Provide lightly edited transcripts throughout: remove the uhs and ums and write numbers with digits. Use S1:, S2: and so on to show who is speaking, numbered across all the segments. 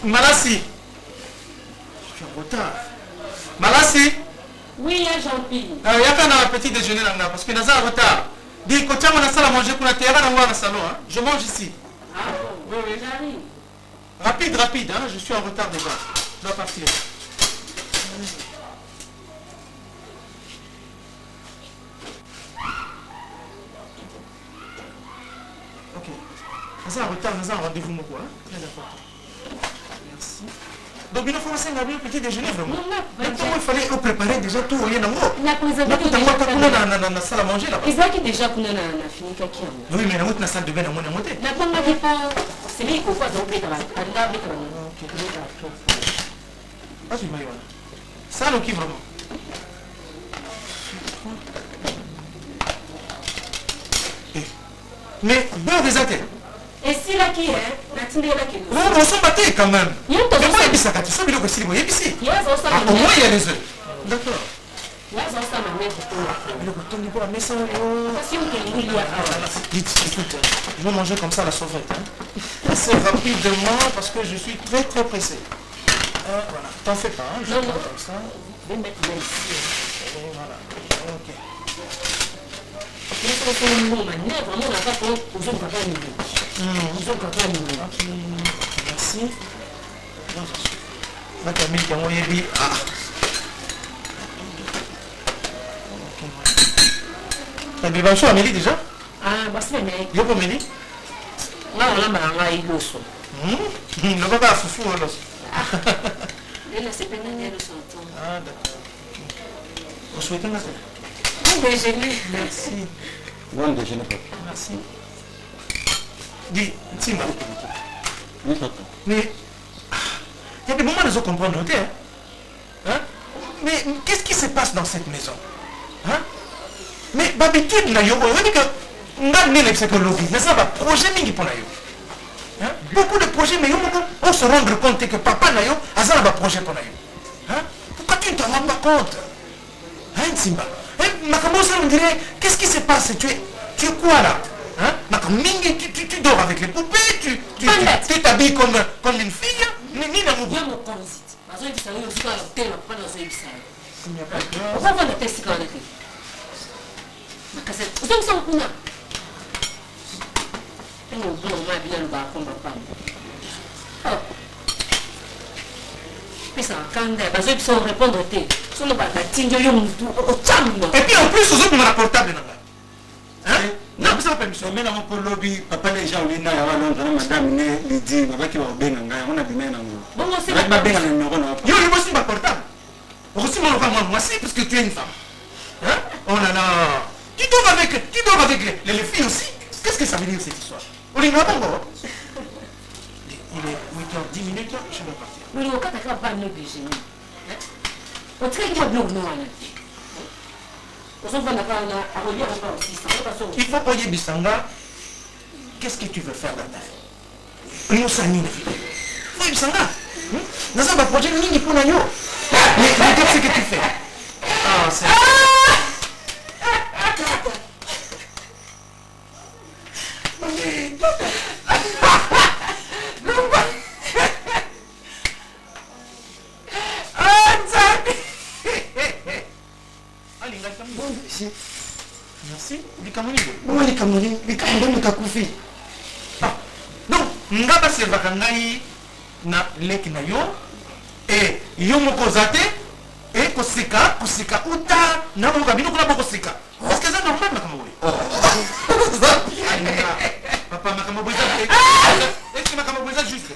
S1: Malassi. Je suis en retard. Malassi.
S2: Oui, Jean-Pierre.
S1: Il y a un petit déjeuner là parce que nous sommes en retard. Dis que tu as la salle à manger pour la terre dans le salon. Hein? Je mange ici.
S2: Ah bon? Oui, j'arrive.
S1: Rapide, rapide. Hein? Je suis en retard déjà. Je dois partir. Ok. Nous sommes en retard, nous avons un rendez-vous. Hein? Très important. Merci. Donc, il faut faire un petit déjeuner vraiment. Comment il fallait préparer déjà tout au lieu de moi.
S2: La préservation
S1: déjà dans la salle à manger là-bas.
S2: Ils ont déjà fini quelqu'un.
S1: Oui, mais dans la salle de bain, on a monté.
S2: La bonne pas. C'est lui qui faut donc
S1: ah, c'est maillot. Ça, nous qui vraiment. Mais, bon, des athées.
S2: Et si là qui est, la tindé là qui est.
S1: On s'en battait quand même.
S2: Il y a un peu de
S1: ça. Il y a un peu de ça.
S2: Il y a un peu de ça.
S1: Au moins, il y a les œufs. D'accord.
S2: Il y a un peu de ça.
S1: Il y a un ça. Écoute, je vais manger comme ça la sauvette. Assez rapidement parce que je suis très très pressé. Voilà. T'en fais pas, hein. Je prends comme ça.
S2: Je vais mettre ici.
S1: Voilà. Ok. Merci. T'as des banchons à Mélie déjà?
S2: Ah, bah c'est bien.
S1: Il y a pas Mélie?
S2: Là, on a marre il l'osso.
S1: Le papa a foufou à l'os.
S2: Elle a ses peines de son
S1: Ah, d'accord. Vous souhaitez un appel?
S2: Bon déjeuner.
S1: Merci.
S3: Bon déjeuner, papa.
S1: Merci. Dis, Timba.
S3: Oui, papa.
S1: Mais, il y a des moments où ils ont compris noter. Hein? Mais qu'est-ce qui se passe dans cette maison? Hein? Mais d'habitude, on dit que on a mis la psychologie, mais ça va projet mingi pour nous. Beaucoup de projets, mais on se rend compte que papa n'a pas de projet pour nous. Pourquoi tu ne t'en rends pas compte? Hein, Simba? Makamosa, on dirait, qu'est-ce qui se passe? Tu es quoi là? Hein? Tu dors avec les poupées, tu t'habilles comme une fille. Ni d'amour.
S2: Il y a mon transit. Parce que ça veut aussi dans l'hôtel, on prend dans un ça.
S1: Il n'y a pas de peur.
S2: On va voir le test quand on est. Ma cassette. Vous avez ça au coup? Et on va bien le bar comme papa. Oh. Puis ça, quand parce qu'ils sont répondre au thé. Sur le bar, la tingue, il y a au cham.
S1: Et puis en plus, aux autres, on a portable. Hein? Non, mais ça va pas me
S3: mais non, pour lobby, papa les gens, ils n'ont pas madame, ils disent, papa qui va au Bénin, on a du même amour.
S2: Bon, moi, c'est
S3: pas bien,
S1: yo, il aussi ma portable. Aussi, moi aussi, parce que tu es une femme. Hein? Oh là là. Tu dors avec les filles aussi. Qu'est-ce que ça veut dire cette histoire? Il est 8h10, je dois partir.
S2: Mais le cas n'a pas de déjeuner. Au très bien, non.
S1: Il faut payer Bissanga. Qu'est-ce que tu veux faire dans ta vie? Nous sommes une vie. Oui, Bissanga. Nous avons un projet mini pour nous. Mais regarde ce que tu fais. Ah, c'est... Merci. Les Camerounais.
S3: Les Camerounais,
S1: donc, nga baservaka ngai na leki na yo e yo moko zate e koseka uta na boka bino kuna bokoseka parce que c'est normal makambo boye papa makambo boye est-ce que makambo boye juste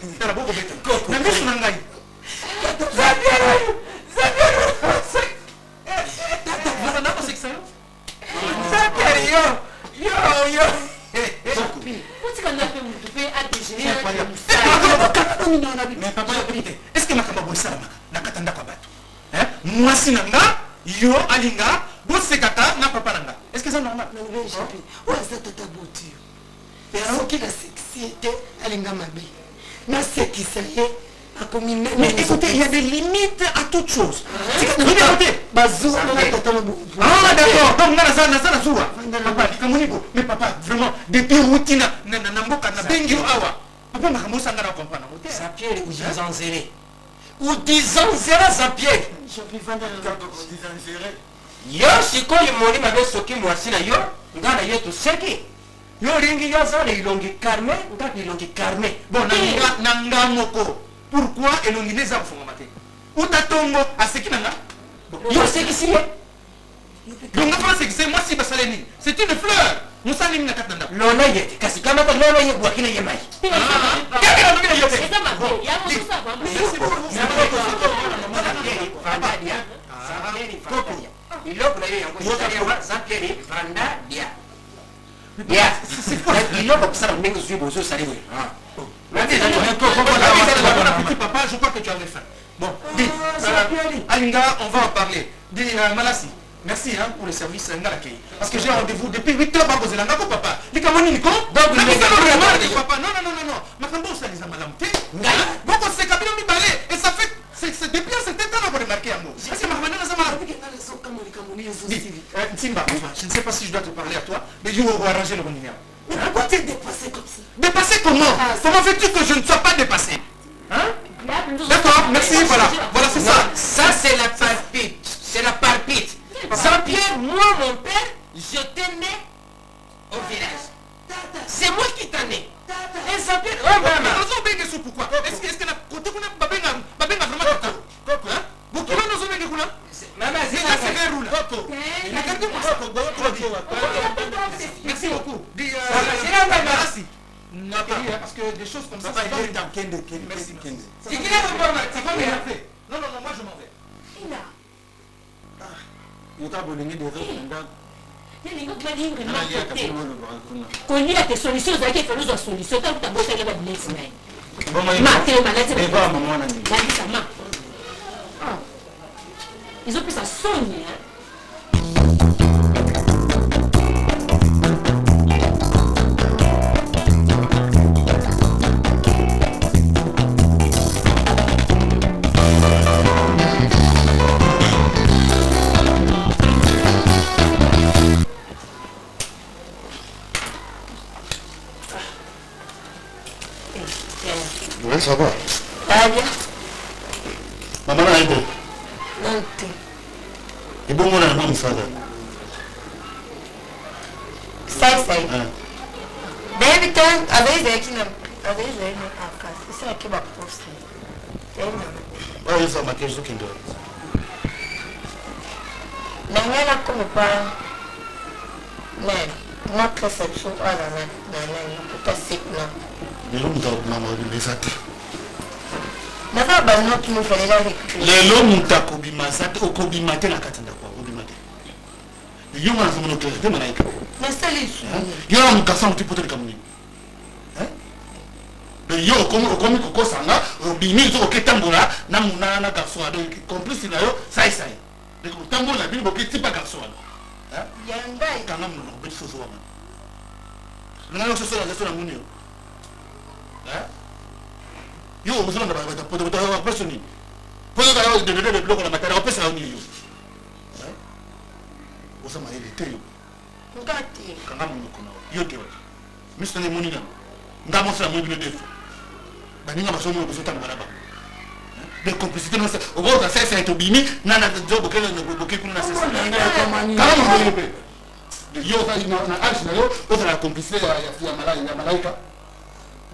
S1: yo alinga bosekaka na papa nanga. Est-ce que c'est normal?
S4: Ouais, ça tata boti. Et alors qui la sexualité alinga mabe. Na sexualité a commis.
S1: Mais écoutez, il y a des limites à toute chose.
S4: Écoutez, bazoua na tata mabe.
S1: Ah d'accord. Donc na zoua. Papa, kamoniko. Mais papa, vraiment depuis routine na mboka na bengi awa. Papa makambo sanga na comprendre.
S5: Jean-Pierre ou Jean-Zéré. Ou Jean-Zéré Jean-Pierre. Yo sikoyo moni mabe soki mwasi na yo ngana yetu seki. Yo ringi yo zale ilongi karme, ngati ilongi karme.
S1: Bon, nanga moko. Pourquoi elongi neza mfonga mate? Uta tongo aseki nanga?
S5: Yo seki siye.
S1: Donc nga fana seki c'est moi si basaleni. C'est une fleur. Musa ni nakata nda.
S5: Lona yeti kasi kama ta lona ye bwa kile ye mai.
S1: Kaka na ngina yote.
S2: C'est ça ma vie. Ya mon ça va.
S5: Iloko na yo yango yotarewa Jean-Pierre Vandadia. Ya, iloko kusana mengo zui bozo saliwe.
S1: Petit papa, je crois que tu avais faim. Bon, dis, Alinga, on va en parler. Dis, Malassi, merci hein, pour le service Ngalaki. Parce que j'ai un rendez-vous depuis 8 heures, Babozela, Ngako papa. Les Kamoni, Nico. Donc, papa, non. Ma cambo, ça les a malamté. Bon, c'est Kabila mi balé. Et ça fait, c'est depuis un certain temps qu'on a remarqué un mot. Est-ce que Mahamana n'a pas marqué? Timba, je ne sais pas si je dois te parler à toi, mais je vais arranger le réunion.
S4: Mais pourquoi tu es dépassé comme ça?
S1: Dépassé comment? Comment veux-tu que je ne sois pas dépassé? Hein? D'accord, merci, voilà c'est ça.
S5: Ça c'est la palpite, c'est la palpite. Jean-Pierre, moi mon père, je t'ai né au village. C'est moi qui t'en ai. Et Jean-Pierre, oh maman.
S1: Pourquoi? Est-ce que la côté qu'on a babena vraiment tata? Hein? Vous qui nous avez dit quoi?
S5: Maman, c'est
S1: ça c'est roule. Merci beaucoup. Parce que des choses comme ça, merci. C'est qui est non, moi je m'en vais.
S2: Connu la solution, vous avez fait une solution. Quand vous avez fait une solution, ils ont pris sa sogne.
S6: Oui, ça va.
S4: Ah bien.
S6: Maman a aidé.
S4: Non, tu.
S6: Et bon, on a un homme, ça.
S4: Ça. David, avec les qui n'ont pas de cas. C'est ça qui va poster.
S6: Oui, ça m'a question qui doit.
S4: Nangana comme pas. Mais, moi, perception, ah là, tout à fait, non.
S6: Les hommes doivent m'avoir des athées.
S4: Nafa bano qui nous fait la récupérer.
S6: Les hommes doivent m'avoir okobimate na katanda kwa okobimate. Yo mwana somo no klase tema naika.
S4: Mais ça les sous.
S6: Yo na mukasa mtu pote kamuni. Yo komi kokosanga bimi zo oketambola na muna na garçon donc complice na yo sai. De ko tambola bi boketi pa garçon.
S4: Yanga
S6: Kana mu no beti soso wana. Nana yo soso na soso na muni yo. Yo musona ba poto personi. Poto ka de bloco na matériel pesa na yo. Osama ile teyo.
S4: ngati.
S6: Kana mu no yo teyo. Mr. ne muni na. Ngamo sa mu bi defu. Baninga masomo ko sota ngara ba. De complicité non ça. O go ka sai to bimi na job ke no boke kuna sai. Kana mu no pe. Yo ta na arsh na yo, o ta complicité ya malaika.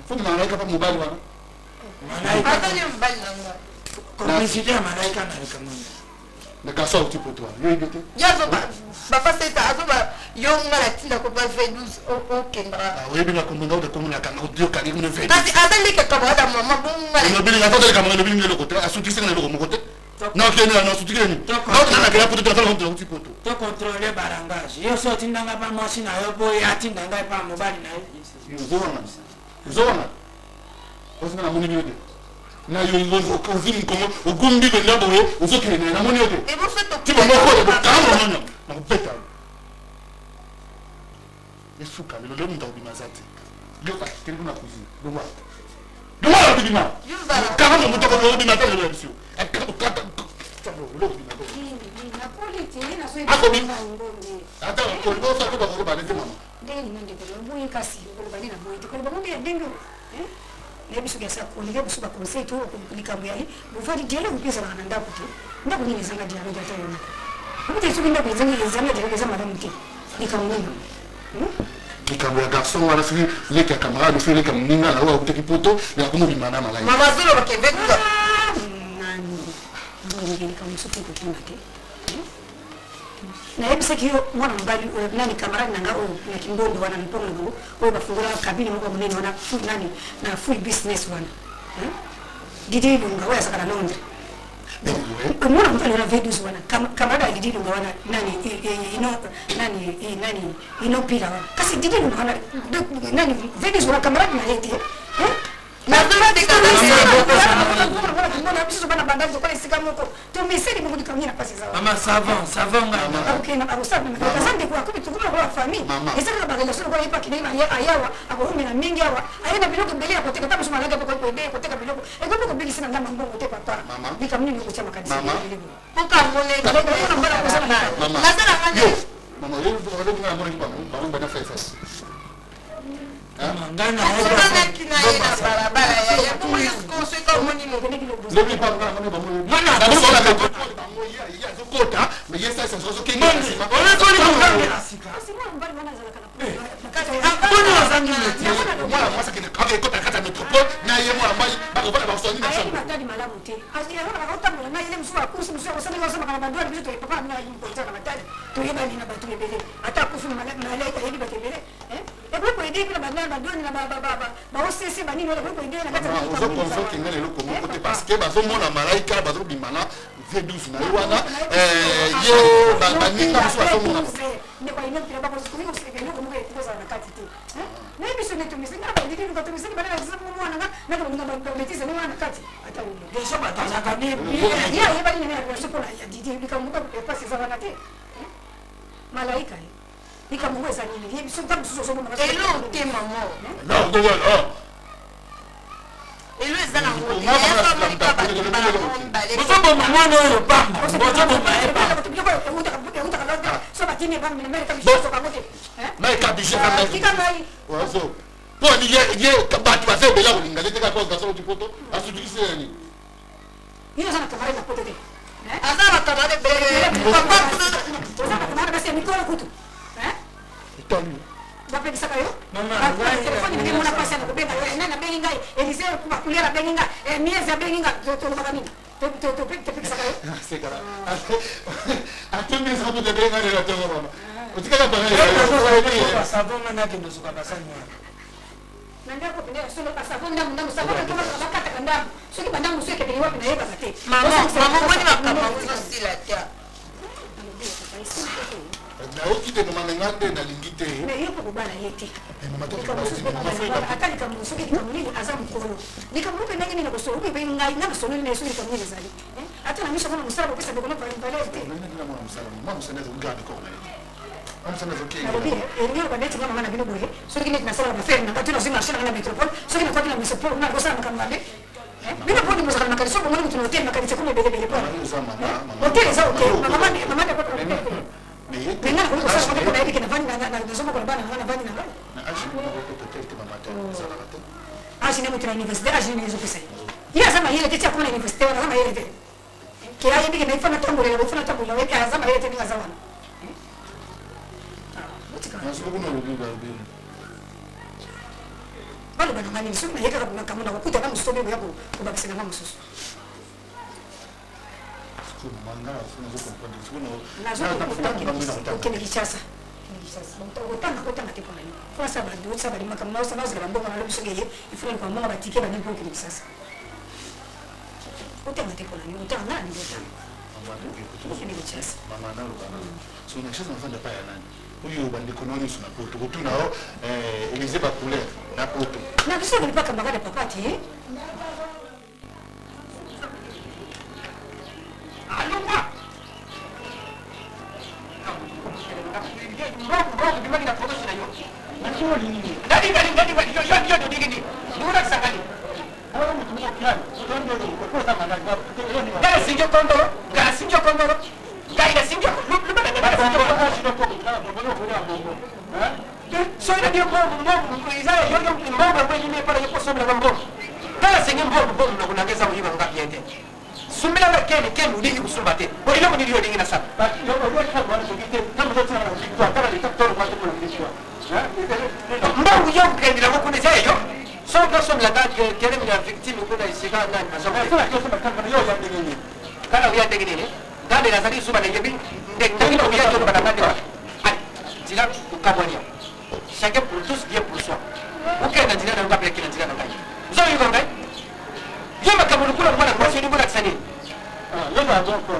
S6: Fundi malaika pa mobile wana.
S4: Hata ni mbali na ngwa.
S5: Complicité ya malaika na kamani.
S6: Na ka so tipo toi. Yo ibete.
S4: Yazo papa seta azoba yo ngala tinda ko ba V12 o kenda.
S6: Ah oui bien ko ndonga de ko na kana audio ka ni V12.
S4: Kasi atali ke kama da mama bunga.
S6: No bili na totale kama no bili le côté, asuti sanga le côté. Non que no asuti ke ni. Non na ka pour te faire un petit poto.
S5: To contrôler barangage. Yo so tindanga pa machine yo boy atindanga pa mobile na yo.
S6: Zona. Osinga na muni bide. na yongo kozim komo ogumbi benda boye uzokele na moni yote
S5: Et vous faites
S6: tu vas moko de kamo na kupeta esuka lelo ndo bimazati yo pa tele na kuzi do wa bima kama mtu ko bima tele lelo sio kata lo bima do
S4: na politi na soi
S6: ako bima ata ko lo sa ko ba ko ba de mama
S4: ndenge nande ko boye kasi ko ba na boye ko ba ngombe ndenge nebiso kya sa ko ngebiso ba conseil to ko likambo yayi bo fadi dialo ko pesa bana ndako to ndako ni zanga dialo jata yo ko te subi ndako zanga dialo za madame ke likambo ni
S6: likambo ya garçon wala fi leka camarade fi leka mninga la wa kuteki poto ya kuno bimana malai
S5: Maman Zolo va Québec.
S4: nani ndenge likambo so ko tunate na yebisa kiyo mwana mbali nani kamarani nanga o na kimbondo wana mpongo ngo o bafungura kabini mko munene wana nani na full business wana Didi Lunga wa sakana Londres mwana mbali wana vedus wana kamarada Didi Lunga wana nani ino pila wana kasi Didi Lunga wana nani vedus wana kamarada na yete
S5: Mais vous avez quand
S1: Maman, savon,
S4: ok, na barusana na kazande kwa kubi tukuma kwa famille ezaka ba relation kwa ipa kinema ayawa akohumi na mingi awa ayena biloko mbele ya koteka tabu sumalaga kwa kwende koteka biloko eko ko bigi sina ngamba mbongo te papa bikamni ni kuchama kadisi
S5: pourquoi vous n'êtes pas
S6: Maman, yo ndo ngana mori kwa ba ngana fesa
S1: ngana
S5: qui n'a rien à barabara ya pour qu'on se comme ni mo
S6: lebi pa ngana ba mo
S1: Mana,
S6: ba so la ka ya zo kota mais yesa ça so kinga
S1: on est toni kunganga asika
S4: simwa mbali wana zala kana
S1: Boni wazangi neti
S6: mwana mwasa kina kaka kota kata metropole na ye mwana mai ba ko ba so ni na
S4: ayi
S6: so
S4: matadi malamu te asi ya wana kautambo na ile msuwa kursi msuwa wasani wasema kana bandwa bizo to papa na yimbo tsaka matadi to yeba ni na batu lebele ata kufu malaika yebi batebele eko ko ide bila bandwa bandwa ni na ba osese banini wala ko ide na kata
S6: ozo konso kinga lelo ko mo kote parce que bazo mona malaika bazo bimana V12 na wana ye ba ninga so bazo mona
S4: ne kwa ino pila ba ko ko ko se ko mo ko za na kati te na biso ne to misinga ba ndiki ko to misinga ba na zamu mwana na ko nga ba betize no wana kati ata ulo
S1: Desho batazaka ne
S4: ya ye bali ne na sopola ya didi bikamuka pasi za wana te malaika bikamuweza nini ye biso tabu so so mo
S5: et l'eau t'es maman
S6: non go well
S5: et l'eau est dans la route et pas ba
S1: Bozo mwana oyo pamba bozo maeba
S4: so batini ba mimi Amerika biso so kamote
S6: mais ka bije ka mai
S4: kika mai
S6: wazo po ni ye kabati ba se bela kulinga lete ka ko ka so tipo asu dikise ni
S4: ina sana kamera na pote te
S5: azara tabale bele papa
S4: sana kamera basi mikoro kutu
S6: itali
S4: bape saka yo
S1: Mama,
S4: telefoni ngi mona pasi na kubenga yo nana bengi ngai eliseo kuma kuliera bengi ngai miezi ya bengi ngai to bakamini to pek saka yo
S6: c'est kara atumi sa pote benga le la tongo mama utikaka pa
S1: savon ngana kendo suka basani
S4: nanda ko pende so ka savon ndamu savon ko bakata kandamu so ki bandamu so ke beliwa pende yeba kate
S5: maman boni makambo aussi la tia
S6: na okite no mangande na lingite
S4: mais yo ko bana yeti
S6: mama to
S4: atali kama musuki kama nini azamu kono nikamupe nangi nina kusoro ubi ngai na kusoro nina suri kama nini zali hata na misho kama musara pesa ndio kwa valete
S6: mama msana zo ngani ko mama msana zo kinga
S4: narudia ndio kwa neti kama mana bila bure suri kile tunasema na ferna katuna sima shina na metropole suri kwa tuna misoporo na kosa kama mbabe bila bodi mzaka na kaliso mwana mtu hotel na kalisa kule bele kwa hotel za okay mama kwa Nena ko sa ko na ibike na vani na somo ko bana na vani na ashi ne mutra university ashi ne zo pesa ya zama yele techa kuna university wana zama yele te kila ibike na ifana tambo le ifana tambo le ka zama yele te ni zama bado bana mani sio na yeka kama na kukuta kama msomi yako kubakisa na msusu kene kichasa utanga tipo nani kwa sababu sababu maka mausa nauza la mbongo na leo sogeye ifuni kwa mama batike bani kwa kile kisasa utanga tipo nani utanga nani utanga kene kichasa
S6: mama na lugana so na chasa nafanya pa ya nani huyu bandiko nani suna poto kutuna Elise ba couleur na poto
S4: na kisha nilipaka magari papati
S5: Mbongo bimani na photo sina yo. Ngadi digini. Ndura sakali. Gara sinjo kondoro. Gaida sinjo. So ina dia mbongo izaya yo mbongo kwa yime para yepo somla mbongo. Gara sinjo mbongo na kunangeza uyiba ngapi yende. Sumbila la keni uliki kusumbate. Bo ilo kunilio dingina sana. Mbongo yo kendila kukuneza yo. So person la date kere mina victime kuna isiga nani masomo. Kana uya degini. Dade la zali suba na yebi ndengina uya jo bana bande wa. Ai, jila ukabonia. Chacun pour tous, Dieu pour soi. OK, na jila na ngapele kila jila na ngai. Zo yuko ngai. Yema kabulu kula mwana kwa sini bwana tsani. Yema zo kwa.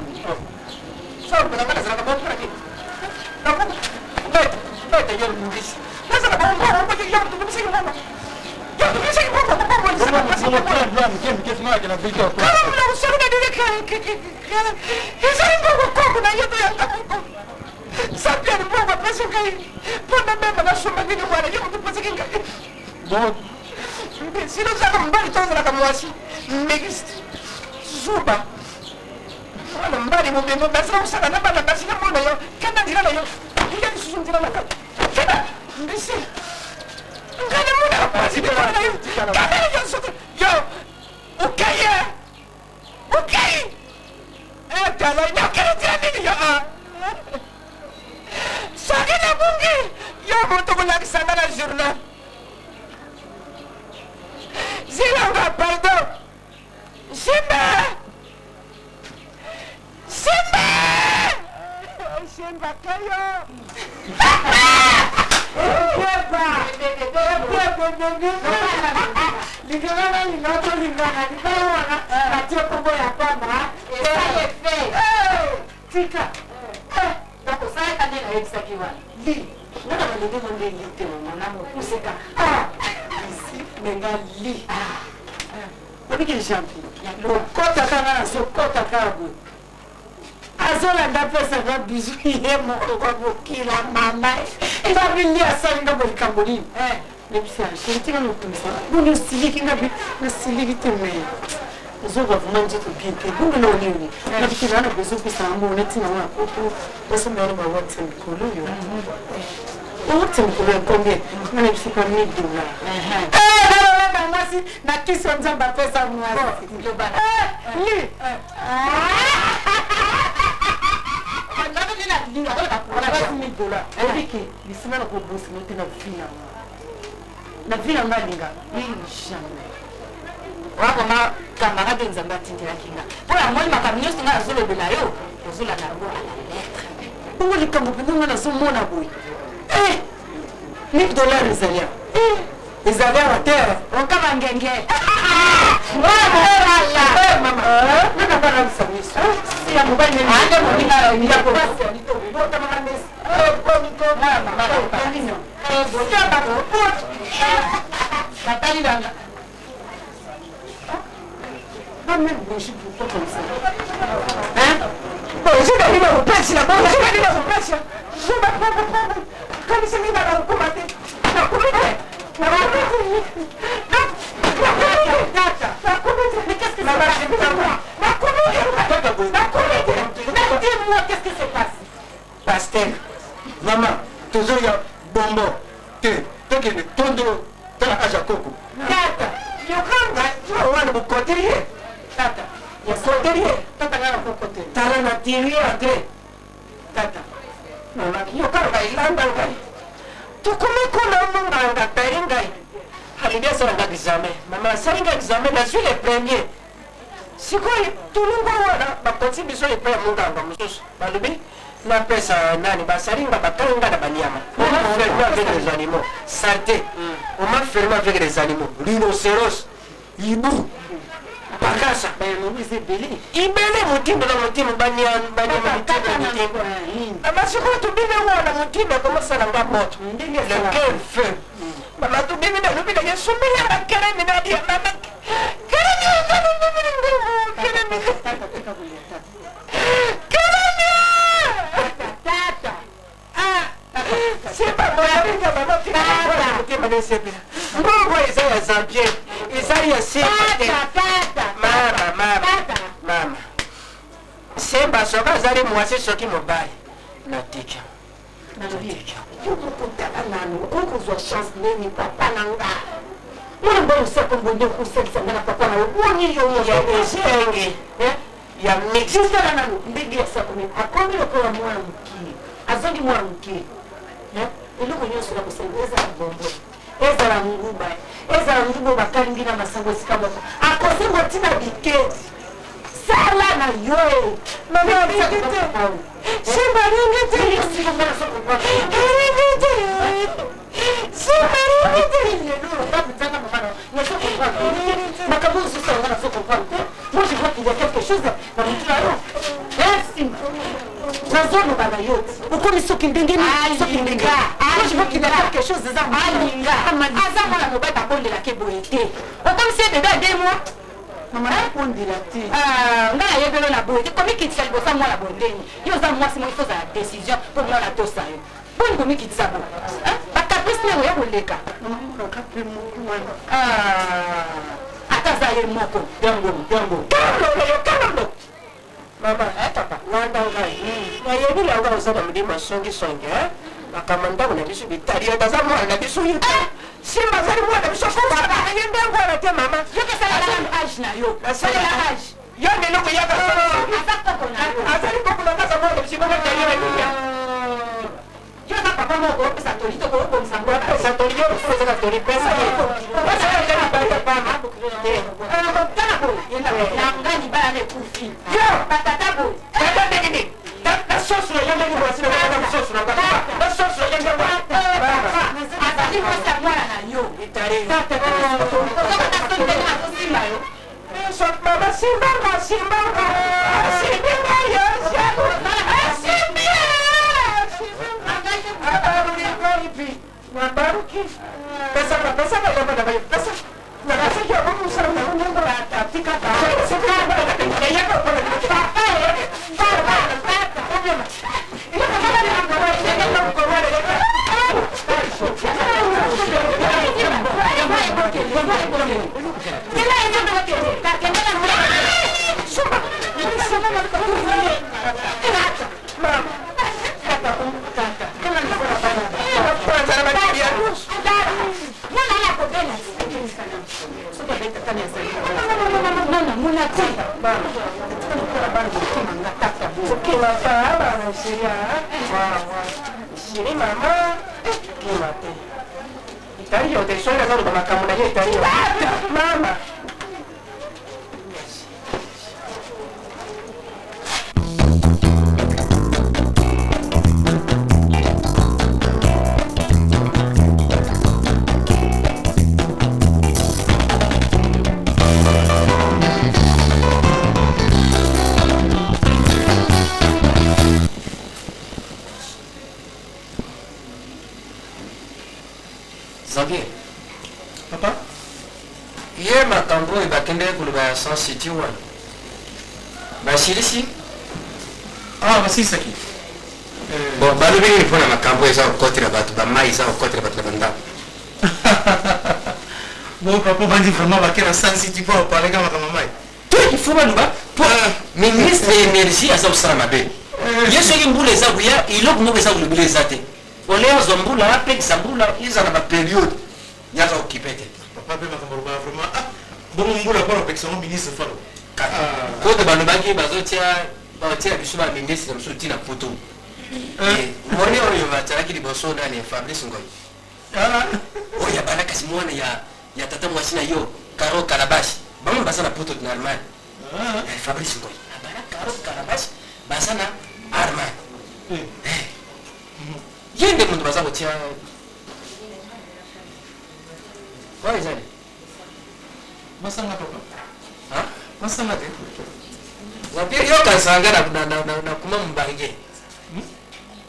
S5: So kuna kana zara kwa kwa ni. Na kwa. Bete yo mundisi. Sasa na kwa kwa yo tumsiki mama. Yo tumsiki mama kwa kwa. Kama ushauri ndio Isai mbongo koko na yeto ya kaboko. Sapia ni mbongo pesa kai. Ponda mema na shomba ngini wana yo mpesa kinga. Bo. Sino zaka mbali toza la kamwasi. Megist. Zuba. Wala mbali mbembe basa usana na bana basi na mbona yo. Kana ndira na yo. Ndiye nisuzundira na kaka. Kana ndisi. Ngana mbona basi na yo. Kana yo sote. Yo. Okay. Okay. Kalau ini akan terjadi ya. Sakit mungkin. Ya untuk melaksanakan jurnal. Zila pardon. Simba kayo. Lingana ni noto lingana ni kawana. Kacau kumbo ya kwamba. Tika. Dako saya kan dia nak sekiwan. Li. Mana boleh dia mandi li temu mana mau pusaka. Isi mengali. Tapi kini champi. Kota kana so kota kabu. Azola ndapesa kwa bizu yemo kwa bokila mama. Eba bilia sanga boli kamboli. Nebisa shinti kama kumisa. Buni siliki ngapi? Na siliki teme. Zoga vumanje tupike. Bungu na unioni. Na bikirana bezuku sambo netina wa kuku. Basi mbele ba wote mkulu yo. Wote mkulu kombe. Na nebisa midula. Na masi na kiso nzamba pesa mwasi. Ndio bana. Li. Ndio nina dinga. Wala basi midula. Ebiki bisima na kubusi netina fina. Na fina malinga. Inshallah. Wako ma kama hadi nzamba tindira kinga. Pora mwali makamnyo singa azule bilayo. Azula na ruwa ala lettre. Bungu likambu bungu na sumona boy. $1000 zalia. Izalia wa terre. On kama ngenge. Mama. Nana bana msamisa. Si ya mobile ni. Ande mwinga ni ya basi alito. Bota mama nesi. Ko mama. Kanino. Bota babo. Batali danga. Même je suis pas comme ça. Hein? Bon, je vais aller au patch là. Bon, je vais aller au patch là. Je vais pas. Comme c'est mis dans le commentaire. La communauté. Mais qu'est-ce que dis-moi, qu'est-ce qui se passe? Pasteur. Maman, toujours il y a bonbon. Toi qui es tondo, tu as à Jacopo. Tata, tu vas le côté. Tata, ya soterie, tata ngana kokote. Tala na tiri ate. Tata. Mama, yo karga ilanda ngai. Tu come kuna munga nga peringai. Halidia sora nga examen. Mama, saringa examen na suis le premier. Sikoi tulunga wana bakotsi biso ipe munga nga mususu. Balubi na pesa nani basaringa bakanga na banyama. On m'a fermé avec les animaux. Santé. On m'a fermé avec les animaux. Rhinocéros. Hibou. Bakasa bayamubize beli ibele mutimbo na mutimbo banyama mutimbo amashiko tubile wana mutimbo kama sana ngamoto le quel feu mama tubile na lubile yesumia bakere minadi mama keremi tata Simba moya binga mama tika na sepira. Mungu eza ya Zambie. Eza ya Simba. Mama. Simba soka zari mwasi soki mobile. Natika.
S4: Ukuzwa chance nini papa nanga. Mwana mbona usako mbonye kusekisa ngana papa na ubonye yo
S5: Ya esengi. Ya mix.
S4: Sisa na mbigi ya sako ni akomi kwa mwana mki. Azongi mwana mki. Iluko nyoso na kusengeza bombo. Eza la nguba. Eza la nguba bakali ngina masango sikabo. Akose ngotina biketi. Sala na yo. Mama biketi. Simba ringete. Simba ngana soko kwa. Ringete. Simba ringete. Ndio tapitana mama. Nyesoko kwa. Makabuzu sasa ngana soko kwa. Moi je vois qu'il y a quelque chose dans mon travail. Simba. Nazono baba yote. Uko misoki ndengeni. Soki ndenga. Moi je vois qu'il y a quelque chose dans mon alinga. Azama na mobile babonde la keboete. Uko msie bébé 2 mois. Mama répondre la ti. Ngana yebelo na boete. Komi kitisa libosa moi la bondeni. Yo za moi c'est moi il faut la décision pour moi la tosa yo. Bon komi kitisa bo. Ba caprice ne yo boleka. Mama caprice mo. Atazaye moko. Yango. Kalo.
S5: Mama, papa, wanda ugai. Na yebi la ugai usada mdima songi. Akamanda kuna bisu bitari ya daza mwana bisu yuta. Simba zari mwana bisu kwa baba. Yende mwana te mama.
S4: Yoke sala la age na yo.
S5: Sala la age. Yende nuko yaka.
S4: Azaka kona yo.
S5: Azari koko na kasa mwana bisu kwa tayari dunia.
S4: Yo na papa moko pesa tolito ko msangwa.
S5: Pesa tolito pesa tori pesa. Pesa ya baba mama.
S4: Kana ko yenda na ngani bana ne kufi.
S5: Yo,
S4: patata ko.
S5: Tata nini? Da sosu ya yende kwa sina kwa sosu na kwa. Da sosu ya yende kwa.
S4: Azali ko sa mwana na yo.
S5: Itare.
S4: Tata ko. Ko ta sonde na ko simba yo.
S5: Mama simba. Mabaruki. Pesa ya vamos usar una unión para picar. Itario, te suena solo con la camonera itario. Mama.
S7: Xavier.
S1: Papa?
S7: Hier, ma cambo et bakende pour le Sans City One. Bashirisi?
S1: Ah, voici ça qui.
S7: Bon, balu bengi pona ma cambo eza au côté la batu, ba mai eza au côté la batu la banda.
S1: Bon, papa m'a dit vraiment bakena Sans City pour parler comme maman.
S7: Toi, il faut baluba. Toi, ministre de l'énergie eza au Saramabe. Yeso yimbule eza buya, ilok no eza ulubule eza te. Oleo zombula, pek zambula, iza na ba période. Yaza occupé.
S1: Papa peut m'accompagner vraiment. Ah, bon, on voulait pas l'opération ministre Falo.
S7: Côté banobaki bazotia, bazotia biso ba ministre msuti na poto. Mwone oyo batalaki liboso ndani Fabrice Ngoyi. Oya bana kasi mwana ya tata mwasi na yo, Karo Kalabashi. Bamu basana poto na Armani. Fabrice Ngoyi. Bana Karo Kalabashi basana Armani. Yende mundu baza kotia. Kwa izali.
S1: Masanga papa.
S7: Ha?
S1: Masanga te.
S7: Wapiri yo kansanga na kuma mbange.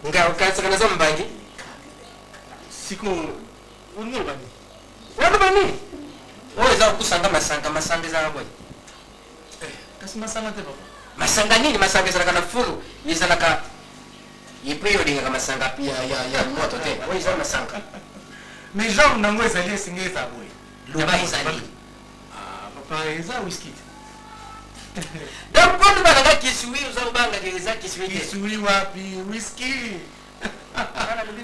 S7: Nga kansanga na mbange.
S1: Siko unyo bani.
S7: Wano bani? Oyo za kusanga masanga za boy.
S1: Kasi masanga te papa.
S7: Masanga nini masanga za kana fulu, yizala ka Et puis il y a masanga puis il y a moto te. Oui, ça masanga.
S1: Mais genre nango ezali esinga eza boye.
S7: Loba ezali.
S1: Ah, papa eza whisky.
S7: Donc quand nous allons kisui, nous allons banga des kisui.
S1: Kisui wapi whisky.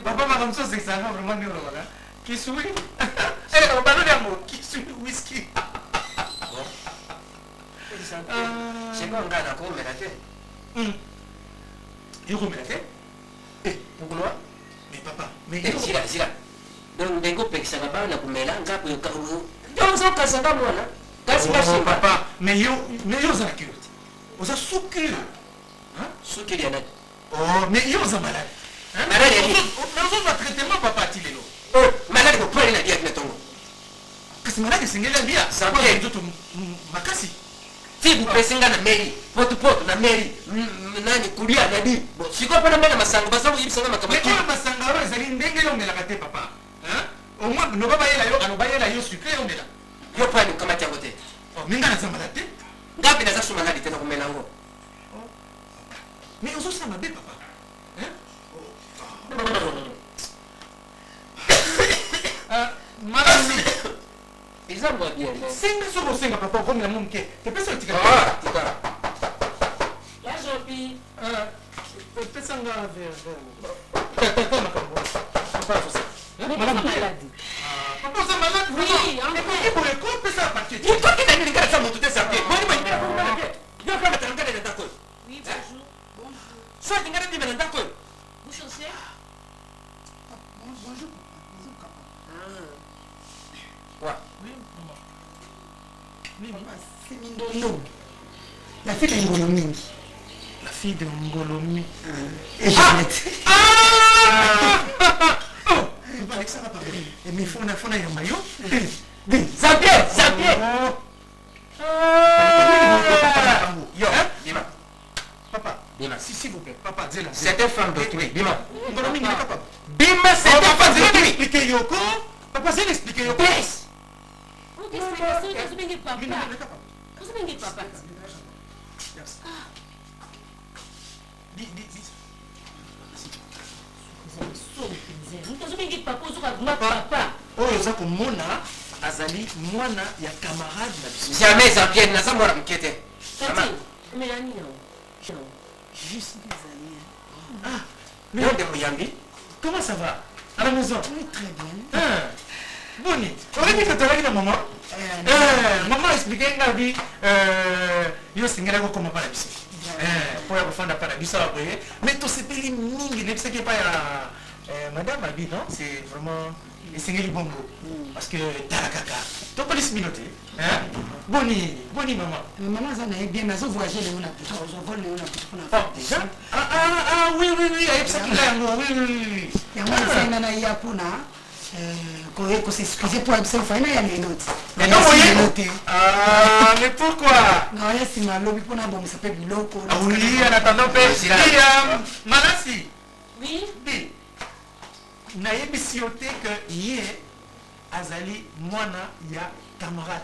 S1: Papa makamso c'est ça vraiment ndio baba. Kisui. Eh, on parle de mot kisui whisky.
S7: C'est quoi on garde encore mais la tête.
S1: Yoko melate.
S7: Eh, pourquoi?
S1: Mais papa, mais
S7: sila. Donc dengo pekisa baba na kumela ngapo yo. Yo so kasanga mwana.
S1: Oh, papa, mais yo za cure. Oza sous-cure. Hein?
S7: Sous-cure yana.
S1: Oh, mais yo za malade. Hein?
S7: Malade yani.
S1: Mais on va traitement papa tilelo.
S7: Oh, malade ko pole na dia metongo.
S1: Kasi malade singela bia.
S7: Ça bien
S1: ndoto makasi.
S7: Si vous pesinga na meri, poto na meri, nani kulia na di. Bon, siko pa na mena masanga basa vous yibisanga makaba.
S1: Mais quoi masanga ro ezali ndenge yo mela kate papa. Hein? Au moins no baba yela yo, anoba yela yo sucré on est là.
S7: Yo pa ni kama tia wote.
S1: Oh, minga na za malade.
S7: Ngapi na zasu malade tena kumela ngo.
S1: Mais ozo sama be papa. Hein? Malasi.
S7: Ils ont bien.
S1: Singa soko singa papa comme la mumke. Te pesa tika.
S7: Ah, tika.
S2: La jopi.
S1: Pesa nga ver. Papa ça.
S2: Madame malade.
S1: Papa ça malade.
S2: Oui, en
S1: fait. Et pour le coup, pesa partir.
S7: Il faut que tu n'aies ça monter ça. Moi ni moi ni malade. Yo pas mettre en garde d'accord.
S2: Oui, bonjour.
S7: Soit tu n'as pas d'accord.
S2: Vous chaussez?
S4: Bonjour.
S7: Ouais.
S1: Oui, maman. Oui,
S4: C'est Mindondo. La fille de Ngolomi.
S1: la fille de Ngolomi.
S4: Et Jeannette.
S1: Oh, ça va pas bien. Et mais faut na yamayo.
S7: Zapier.
S1: Yo, Bima. Papa,
S7: Bima.
S1: s'il vous plaît, papa, dis-le.
S7: C'était femme d'autrui. Bima.
S1: Ngolomi n'est pas papa.
S7: Bima, c'était femme
S1: Papa,
S7: d'autrui.
S1: expliquer Yoko. Papa, c'est expliquer Yoko.
S7: Yes.
S2: Vous expliquez ça, vous venez papa.
S1: Bima, n'est pas papa.
S2: Vous venez papa.
S1: Dis.
S2: Vous venez papa, vous papa.
S1: Oh, oza komona azali mwana ya camarade na biso.
S7: Jamais Zapier na za mwana mkete.
S2: Tati, mais la nuit,
S4: Juste des années.
S1: Ah,
S7: Mais on de Mouyambi.
S1: comment ça va à la maison?
S4: Oui, très bien.
S1: Ah, boni. On dit que tu as la maman. Maman expliquait nga bi yo singela ko koma para biso. Pour ya kufanda para biso après. Mais to sepeli mingi ne sais pas ya madame Abi non, c'est vraiment esengeli bongo parce que tarakaka. To police minote. Boni maman.
S4: Maman ça n'a bien mais on voyager les on a tout. On vole les on a tout pour
S1: Oh, déjà? Ah, oui, ça qui l'a, oui.
S4: Ya mwana sana na ya puna ko s'excuser pour absent fa na ya minute.
S1: Mais non, oui. Ah, mais pourquoi?
S4: Non, ya si malobi pona bon ça peut biloko.
S1: Ah oui, en attendant Manasi.
S2: oui.
S1: Bi. Nayebisi yote que hier azali mwana ya camarade.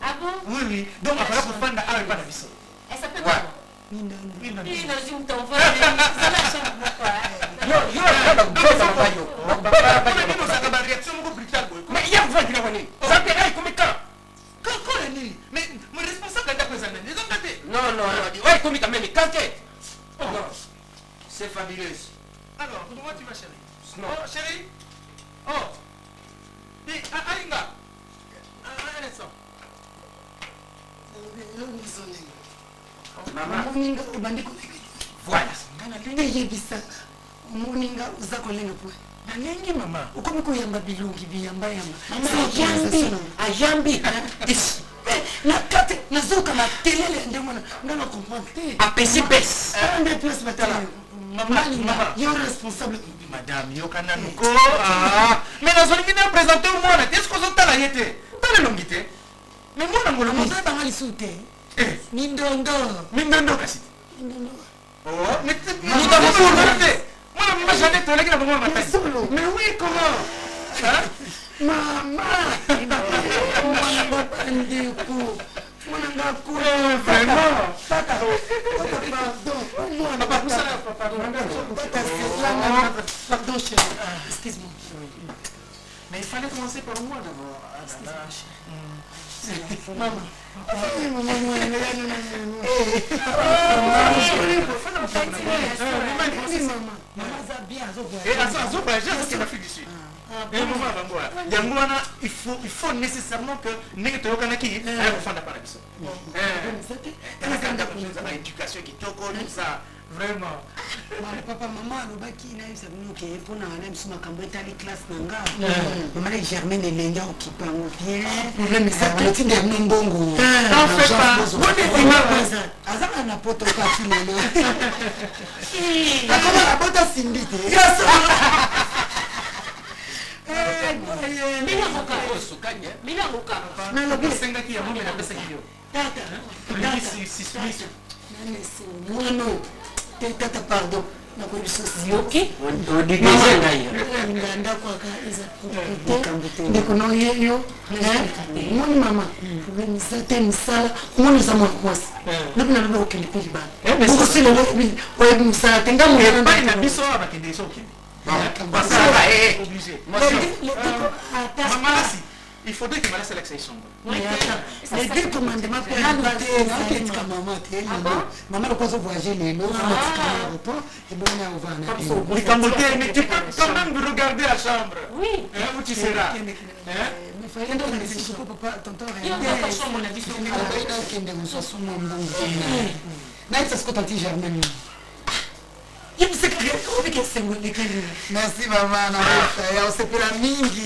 S2: Ah bon?
S1: Oui. Donc après pour fanda ah pas na biso.
S2: Elle s'appelle
S7: Ouais.
S2: comment?
S4: Mindondo.
S2: Oui, dans une tombe. Ça la chambre quoi?
S7: Yo, na mkosa mabayo. Mais hier vous venez venir. Zapier ai kumika.
S1: Mais mon responsable est présent. Les autres côtés.
S7: Non. Ouais, kumika même kante. Non. C'est fabuleux.
S1: Alors, comment tu vas chérie?
S7: Non.
S1: Oh, chérie. Oh. Dis, Alinga. Un instant.
S7: Maman.
S4: Moninga ubandiko.
S7: Voilà.
S4: Ngana linga yebisa. Moninga uza kolenga po.
S1: Nanengi mama.
S4: Ukomi koyamba bilungi biyamba yamba.
S7: Ayambi.
S4: Nakate nazoka na telele ndio mwana ngana comprendre.
S7: Apesi bes.
S4: Ande plus matala.
S1: Maman.
S4: Yo responsable.
S1: Madame Yokana Nuko. Ah. Mais dans une vidéo présentée au moins, est-ce qu'on entend la yété? Dans le longité. Mais moi, dans le monde.
S4: Moza bangali sute. Mindondo.
S1: Mindondo kasi.
S4: Mindondo.
S1: Oh, mais nous t'avons fait. Moi, la maman, j'en ai tourné dans le moment matin.
S4: Solo.
S1: Mais oui, comment? Hein?
S4: Mama. Mwana baba ndeko.
S1: Pardon, chérie. Excuse-moi. Mais il fallait commencer par moi d'abord. Maman. Il faut nécessairement que l'éducation qui te connaît ça. Vraiment.
S4: Papa, maman, alobaki na yo sabino ke pona na biso makambo etali classe nanga. Maman les Germaine les lenga okipa ngo bien. Problème ça petit de mbongo.
S1: En fait pas.
S4: Azaka na poto ka filelo. Akoma na poto simbite.
S2: Mina moka sukanya. Mina moka.
S4: Na lobi
S1: senga ki ya mama na pesa kiyo.
S4: Tata. Mono. Tata pardon. Na ko biso
S2: Yoki.
S7: Odigeze ngai.
S4: nganda kwa ka iza ndeko no yo moni mama misate misala moni za mwakwasi nabina lobe okende pili ba boko sile lobi oye misala tenga mo
S1: Et pas na biso abakende soki. Parce que obligé. Maman Lassi, il faudrait que Malassi Alexa sombre.
S4: les deux commandements pour maman le poso voyager les lots et bon on va
S1: Mais tu peux quand même regarder la chambre.
S2: Oui.
S1: Où tu seras.
S4: papa tonton merci maman na ya usepira mingi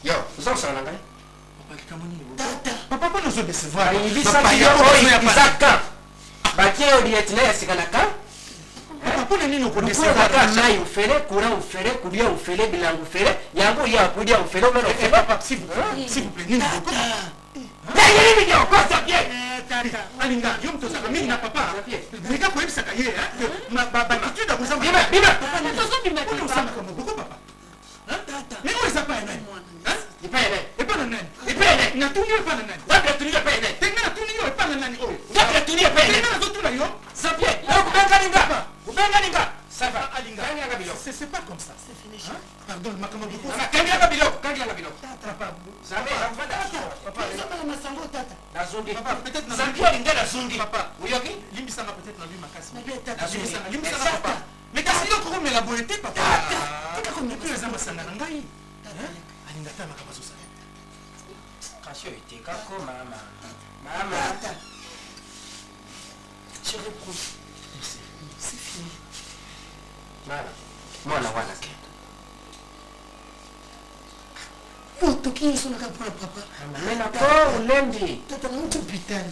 S7: Yo, zosa na ngai.
S1: Papa pas nous décevoir.
S7: Bisaki yo oyo isaka. Batie orietine yasikanaka.
S1: Papa pour nini nous
S7: Kuwa
S1: décevoir.
S7: kaka nayi ufere, kura ufere, kulia ufere, bilangu ufere, yangu ya kulia ufere, mero ufere.
S1: Papa, s'il vous plaît, nini
S7: Yeye ni nyo, kosa pie.
S1: Alinga, yo mtosaka mingi na papa. Nika koyebisaka ye, ma batitude ya kozamba.
S7: Biba, biba.
S1: Kuna osamba kama boko papa. Mais où est ça pas un nani?
S7: Ipele.
S1: Et pas un nani.
S7: Ipele.
S1: Na tuni yo pas un nani.
S7: Wapi atuni ipele.
S1: Tenga na tuni yo pas un nani. Oh.
S7: Wapi atuni ipele.
S1: Tenga na zotuna yo.
S7: Sapie. Yo kubenga ninga. Kubenga ninga. Sava
S1: Alinga.
S7: Kanga bilo.
S1: C'est pas comme ça. C'est fini. Pardon, ma kama boko.
S7: Kanga bilo. Kanga bilo.
S1: Papa.
S7: Zabe, avanda.
S1: Papa.
S7: Nazungi.
S1: Papa, peut-être na
S7: Zambi alinga nazungi.
S1: Papa.
S7: Uyoki?
S1: Limbisanga peut-être na lui makasi.
S7: Nazungi.
S1: Limbisanga papa. Mais kasi yo ko me la boité papa. Tika ko mpe za masanga na ngai. Alinga ta makaba so sa.
S7: Kasio itika ko mama. Mama.
S1: Je reprends. Merci. C'est fini.
S7: Mama. Mwana wana ke.
S4: toki sona ka pour papa
S7: Mena ko ulembi.
S4: tata na mtu pitani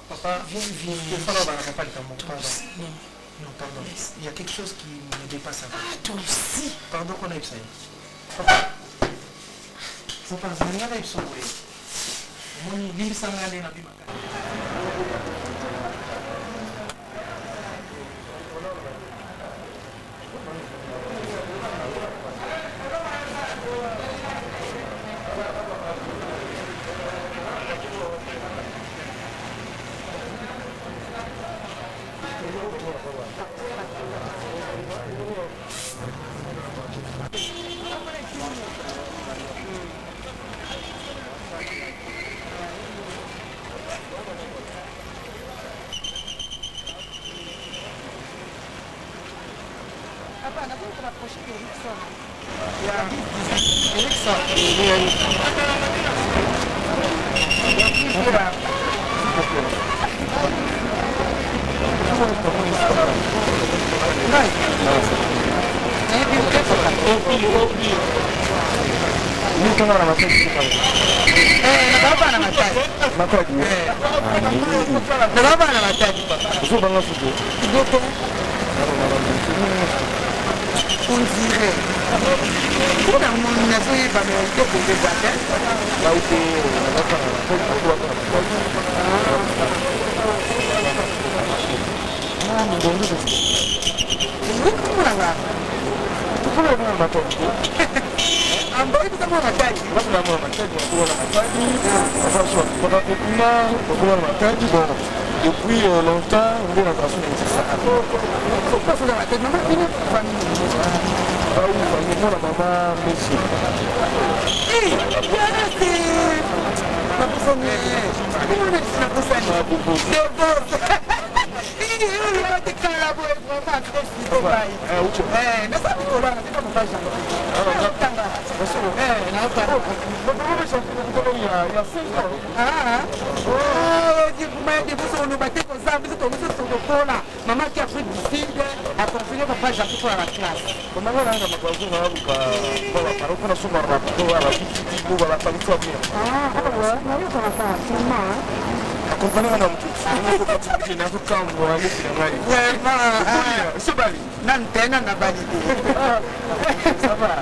S1: Papa, viens. Non, pardon. Il y a quelque chose qui me dépasse un peu.
S4: Ah, toi aussi.
S1: Pardon qu'on a eu ça. Papa. Papa, ça n'a eu ça. Mon lit, ça n'a rien à dire.
S5: Depuis longtemps, on est en train de faire ça. Pourquoi faut la tête? Maman, il est famille. Ah oui, maman, la maman, monsieur. Hé, c'est... Ma personne est... Comment on est sur la personne? C'est bon. Il va te collaborer vraiment à trop si tu vas. Mais ça, tu colles, c'est comme ça. Il y a 5 ans. Maman qui a fait du sud a conseillé papa Jacques pour la classe. Comment on a un magasin là où on va parler pour son mari pour la petite pour la famille bien. Ah ouais, mais on va faire finalement. Accompagner un homme. On peut continuer dans le camp pour aller finalement. Ouais, c'est bali. N'antenne n'a pas dit. Ça va.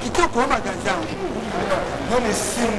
S5: Kitoko magasin. Non mais si on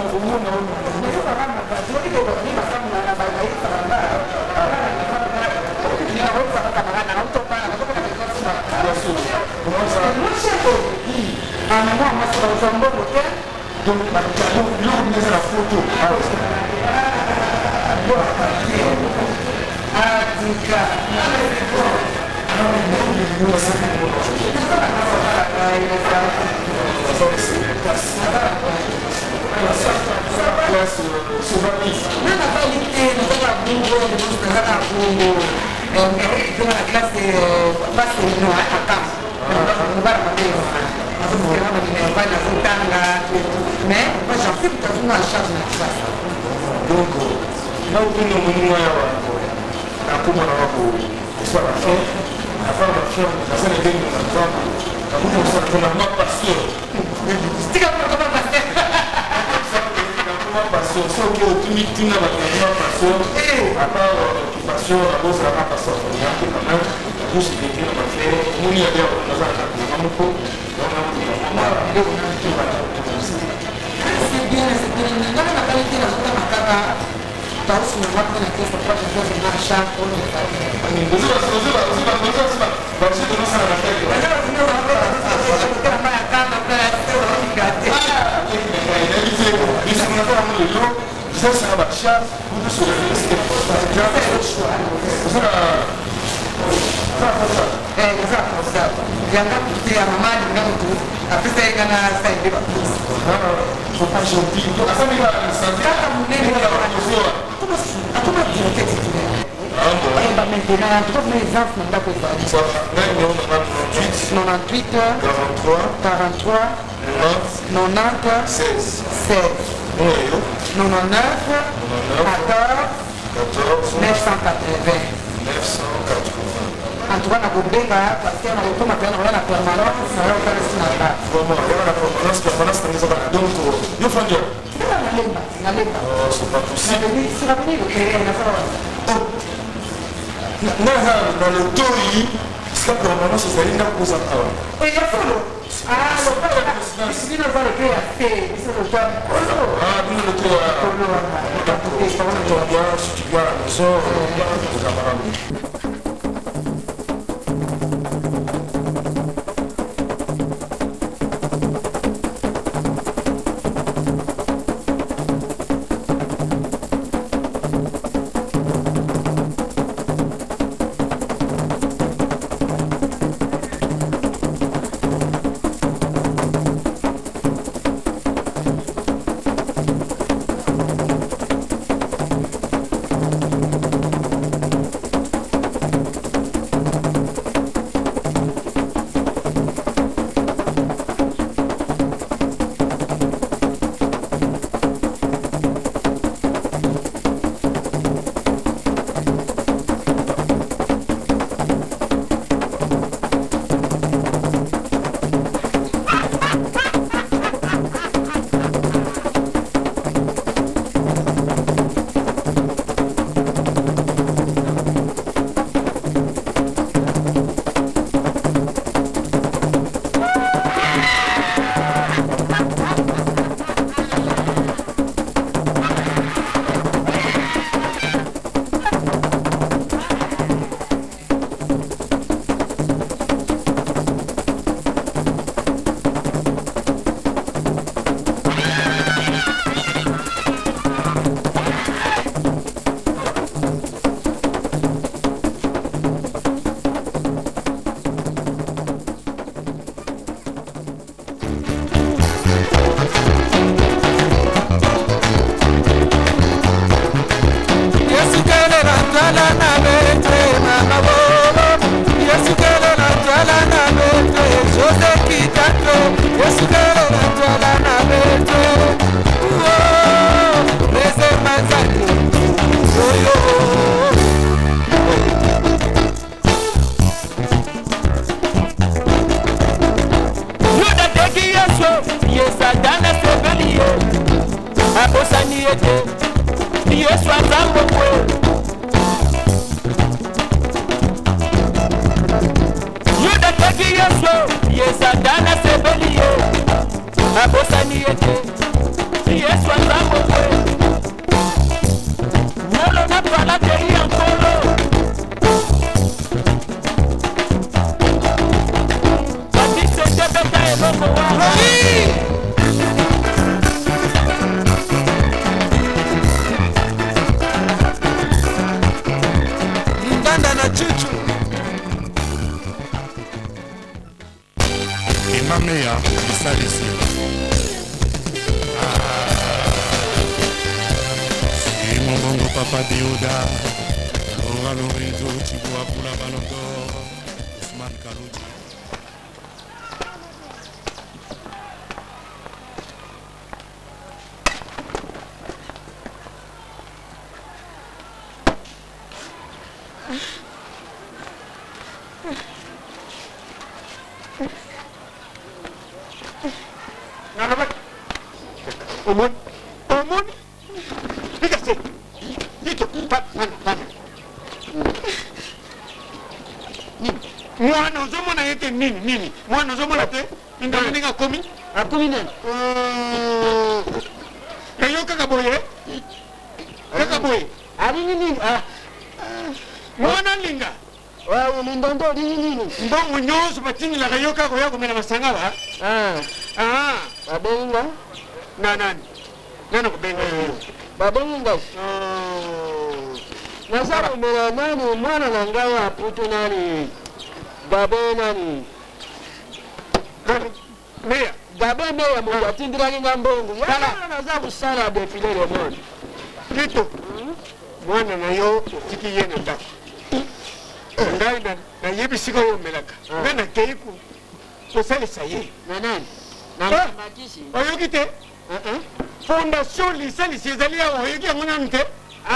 S5: Fondation Lisa Lisezalia oyeki ngonante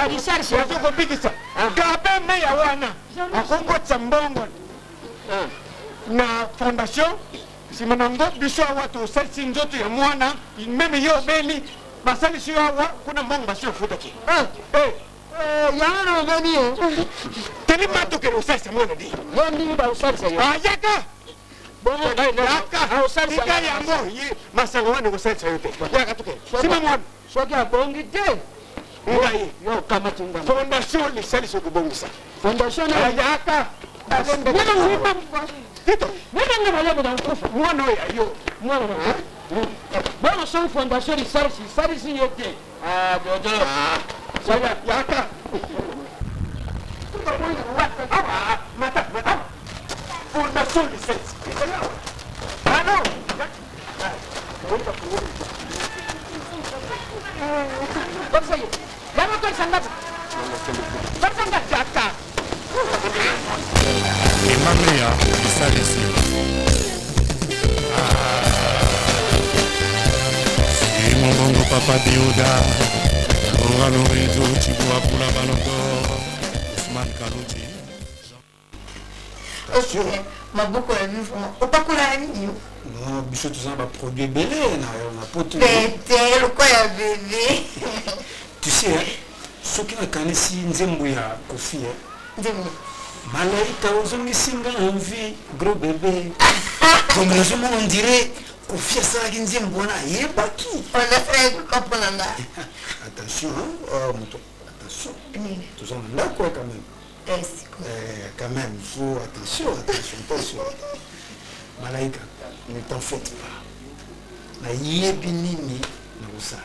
S5: research yako bikisa gabe meya wana akongo tsambongo na fondation simanango biso watu selsi njoto ya mwana meme yo beli basali sio hawa kuna mbongo basio futa ki yana ngani teni mato ke usasa mwana di ngani ba usasa yo ayaka bongo yaka usasa ya mo yi masanga wana usasa yote yaka tuke sima mwana sokia bongi te ngai yo kama tunga fondation Lisa Lisokubongisa fondation ayaka mwana ngima Tito, mwana ngama na kufa mwana yo mwana bwana so fondation service yote bodo sawa yaka mata fondation license ano Vamos con Sangap. Sangap jaka.
S6: Emmanuel Isalisi. Si mon bongo papa Dioda. Ora Lorenzo Chibua pour la Ballon d'Or. Ousmane Kalouti.
S4: Ok, ma beaucoup la vie vraiment. Au pas la vie.
S3: Non, bicho tout ça va produire belé na poto.
S4: Bébé, le quoi ya bébé.
S3: Tu sais, ce qui a kanisi nzembo ya Kofi.
S4: Nzembo.
S3: Malaika ozongi singa envie gros bébé. Comme les gens on dirait Kofi ça qui nzembo na yebaki.
S4: On a fait comprendre là.
S3: Attention, moto. Attention. Tout ça là quoi quand même. Quand même, il faut attention. Malaika, ne t'en faites pas. Na yebinini na usa.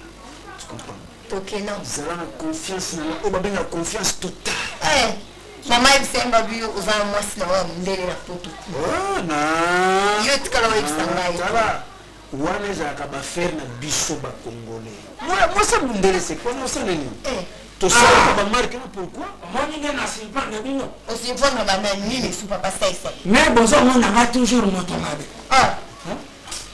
S3: Tu comprends?
S4: Ok, non.
S3: Zala na confiance na o babenga confiance totale.
S4: Maman il s'est embabu aux amours na wa ndele na poto.
S3: Oh na.
S4: Yo tikala wa ibsanga.
S3: Tala. Wana za ka ba faire na biso ba congolais. Moi ça mundele c'est quoi moi ça nini? Tu sais pas marquer pourquoi?
S1: Moi ni na simpa na bino.
S4: O simpa na ba nini sou papa ça.
S1: Mais bonjour mon n'a toujours moto là.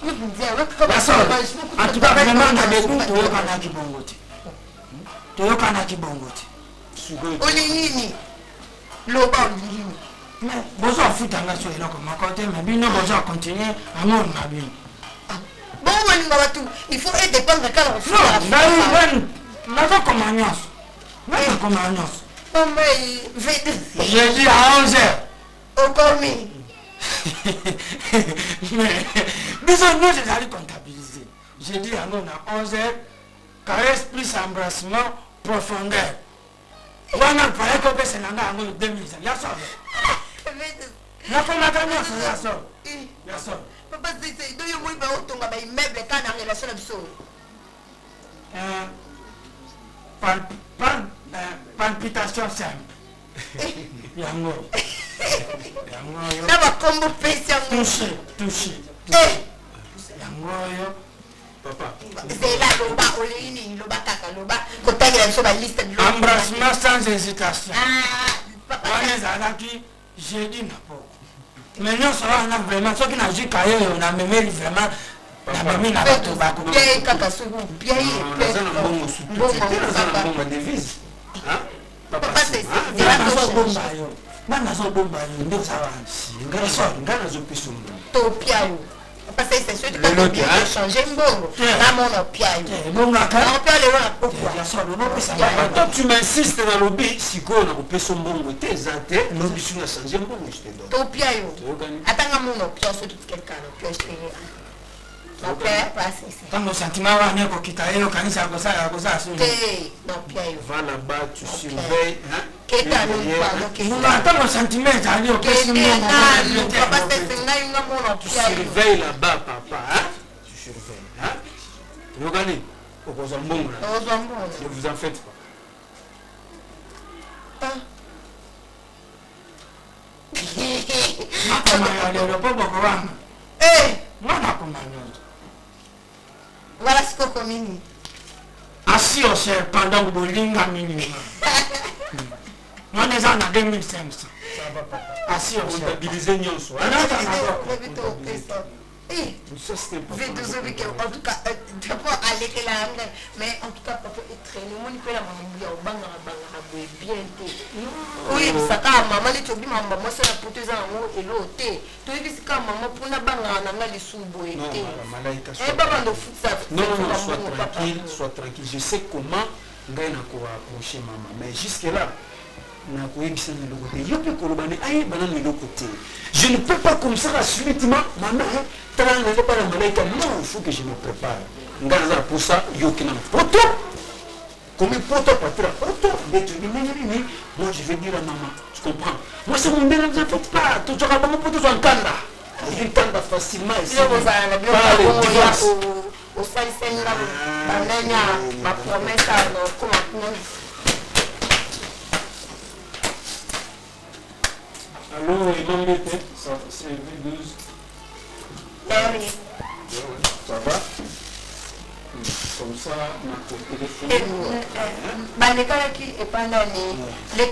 S1: En tout cas, vraiment, on a des groupes de Yokanaki Bongoti. De Yokanaki Bongoti.
S4: Olinini. Loba Olinini.
S1: Mais, vous en foutez à sur ma côté, mais bien, vous en continuez à mon avis.
S4: Bon, il faut être dépendre de quand on fait.
S1: Non, pas comme agnos. Pas comme agnos.
S4: Oh, mais,
S1: j'ai dit à 11h.
S4: Au commis.
S1: Mais, disons, nous, j'ai allé comptabiliser. J'ai dit à nous, à 11h, caresse plus embrassement, profondeur. On a parlé que c'est là, en 2000. Il y a ça. Il y a comme la dernière, il y a ça. Il y a ça.
S4: Papa, c'est deux mois, il va autant de meubles quand on a relation de ça.
S1: Palpitation simple. Yango.
S4: Ça va comme vous faites ça.
S1: Touché. Yango,
S7: Papa.
S4: C'est là, l'oba, Olini, l'oba, kaka, l'oba. Quand tu as sur la liste de l'oba.
S1: Embrassement sans hésitation.
S4: Papa.
S1: J'ai dit n'importe. Mais nous, ça va, on a vraiment, ceux qui n'ont dit cahier, on a même vraiment, on a même la tobacco.
S4: Bien, kaka, c'est bon. Bien,
S7: devise.
S4: Papa, c'est parce que c'est sûr que tu as changé un bon.
S7: Tu m'insistes dans le lobby, si on a coupé son bon côté, le lobby sur la changé un bon.
S4: Attends, mon option, c'est tout quelqu'un.
S1: Quand nos sentiments vont quitter, on va ça.
S7: Va là-bas, tu surveilles.
S1: Nous attendons nos sentiments,
S7: tu surveilles là-bas, papa. Tu surveilles. Regardez, ne vous en faites
S1: pas.
S4: Voilà ce qu'on communique.
S1: Assis au ciel pendant que vous linga minimum. Nous sommes en 2500. Assis au ciel.
S7: Stabiliser Nyonso.
S4: En tout cas, tu peux aller que la mais en tout cas, papa est traîné. Moi, je peux la maman bien. Oui, ça quand maman les chobi maman, moi c'est la poteuse en haut et l'autre. Tu es ici quand maman pour la banga na les sous-bois.
S7: Non, sois tranquille. Je sais comment Ngaïna va approcher maman, mais jusque là. Je ne peux pas comme ça subitement, maman, non, il faut que je me prépare. Pour ça, comme il peut moi je vais dire à maman, tu comprends? Moi c'est mon bien, ne faites pas, tu auras maman pour tout un kanda. Il kanda facilement ici. Allô, il m'a mis ça, c'est V12. Ça va? Comme ça, on a téléphone.
S4: Banekala qui est pendant les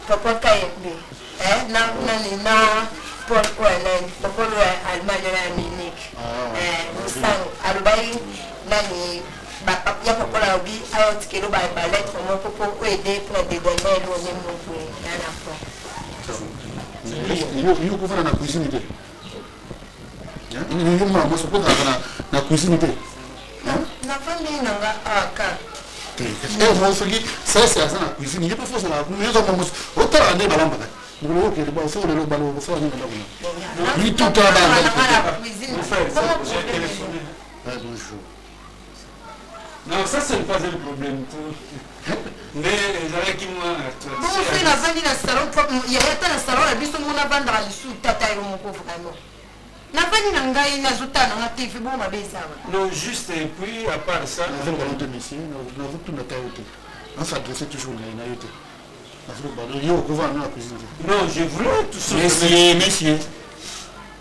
S4: papa Kayembe. Na Paul Coelen, papa Allemagne la Munich. Moussang, Alubai, Nani, papa papa la obi, ayot kilo ba lettre mon papa aider pour des données au niveau
S6: Il faut faire la cuisine. Il faut faire la cuisine.
S4: Na famille nanga aka.
S6: Moi ça c'est la cuisine. Il faut faire la cuisine. Autant aller balamba. Nous que le ballon le ballon faut aller là. Lui tout à
S4: la cuisine.
S6: J'ai téléphoné. Bonjour.
S7: Non, ça c'est pas un problème. Mais avec moi,
S4: bon, c'est la famille dans le salon, il y a un salon, la bise mon avant dans le sous tata et mon pauvre vraiment. La famille n'a pas eu un TV bon ma bise.
S7: Non, juste et puis à part ça,
S6: nous avons de messieurs, nous avons tout notre été. On s'adressait toujours à la été.
S7: Non, je voulais tout ça.
S6: Messieurs.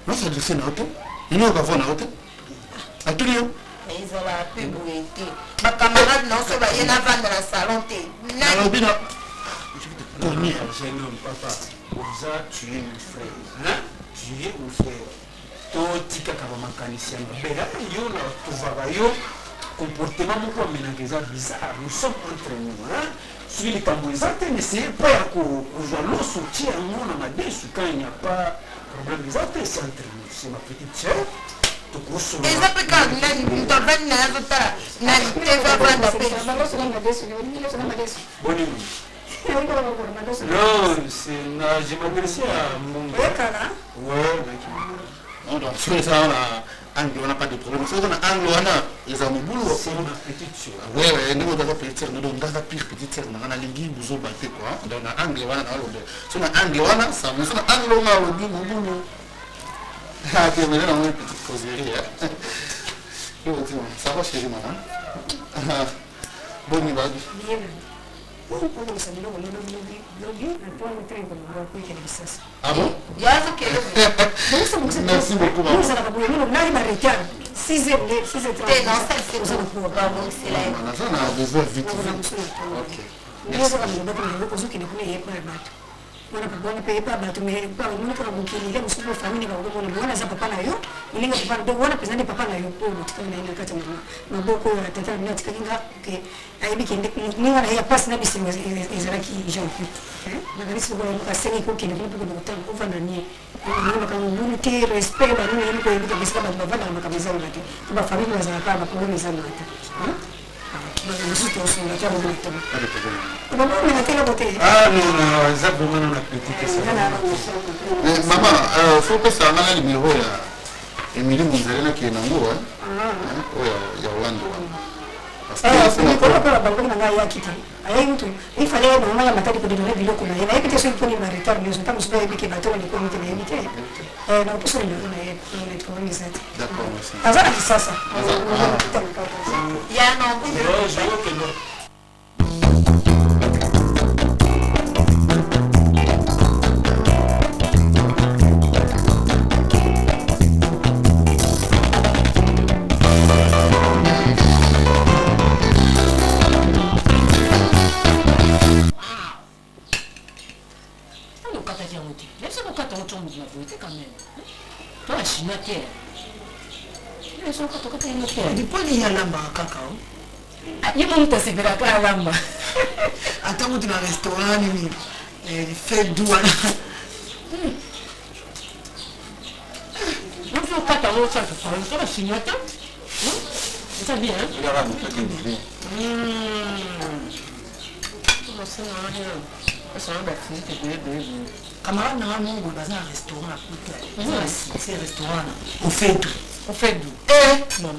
S6: On s'adressait à l'autre. Il n'y a pas de l'autre. À tous les jours.
S4: Ils ont la pub ou été. Ma camarade non, ça va y en avoir dans la salon.
S7: Jeune homme, papa, pour ça, tu es mon frère. Hein? Tu es mon frère.
S5: totika kama makanisi ya mbela yo na tuvaka yo comportement moko amenaka eza bizarre nous sommes entre nous soki likambo eza te n'essaye pas ya kozwa loso tie yango na madesu quand il n'y a pas problème eza te c'est entre nous c'est ma petite sœur tokosola
S4: eza mpe kaka moto avandi na azotala na tv avanda mpe
S5: bonini non je m'adresse à mon
S6: ouais donc sur ça angle on n'a pas de problème sur ça angle on a les amis boulot
S5: c'est ma petite sœur
S6: ouais nous on a petite sœur nous on a pire petite sœur on a lingi buzo baté quoi donc na angle on a sur na angle on a ça mais sur na angle on a le boulot ah tu me donnes une petite causerie ça va chérie maman bonne nuit
S4: bien.
S6: ah bon merci beaucoup maman
S4: Mwana pabona pe pa ba tumere pa mwana kwa bukini ile msuko family ba ngomona mwana za papa na yo ilinga papa ndo wana pezani papa na yo po tukana ina kata maboko ya tata na tikalinga ke aibi kende ni wana ya pass na bisi ezalaki Jean na galisi ko ka sengi ko kende ko ko tan ko fana ni ni ka ngulu te respect ba ni ko ko bisa ba ba na makameza ngati ba family wa za pa ba ko ni sana hata
S5: ah non eza vraiment na petite sœur
S6: maman faut que ça ngala numéro ya Emily Muzalena qui est nango ya Wando parce que
S4: ni ko pa ba ngona nga ya kiti ayi mtu ifale ya mama ya matadi ko dinole biloko na yeye kiti sio poni ma retard ni sota msuba hivi ke bato ni ko mtu ni yemite na kuso ndio na yeye ni ko ni sasa
S6: d'accord merci
S4: azana kisasa ya no
S1: Diponi ya lamba kakao.
S4: Yebo mtu asibira kwa lamba.
S1: Hata mtu na restaurant ni fait douane.
S2: Mtu kata wote sasa kwa sinyata. C'est bien.
S6: il y aura mon petit bébé
S1: Camarade na Mungu baza restaurant à Puta. C'est restaurant au fait tout.
S2: On fait d'où non.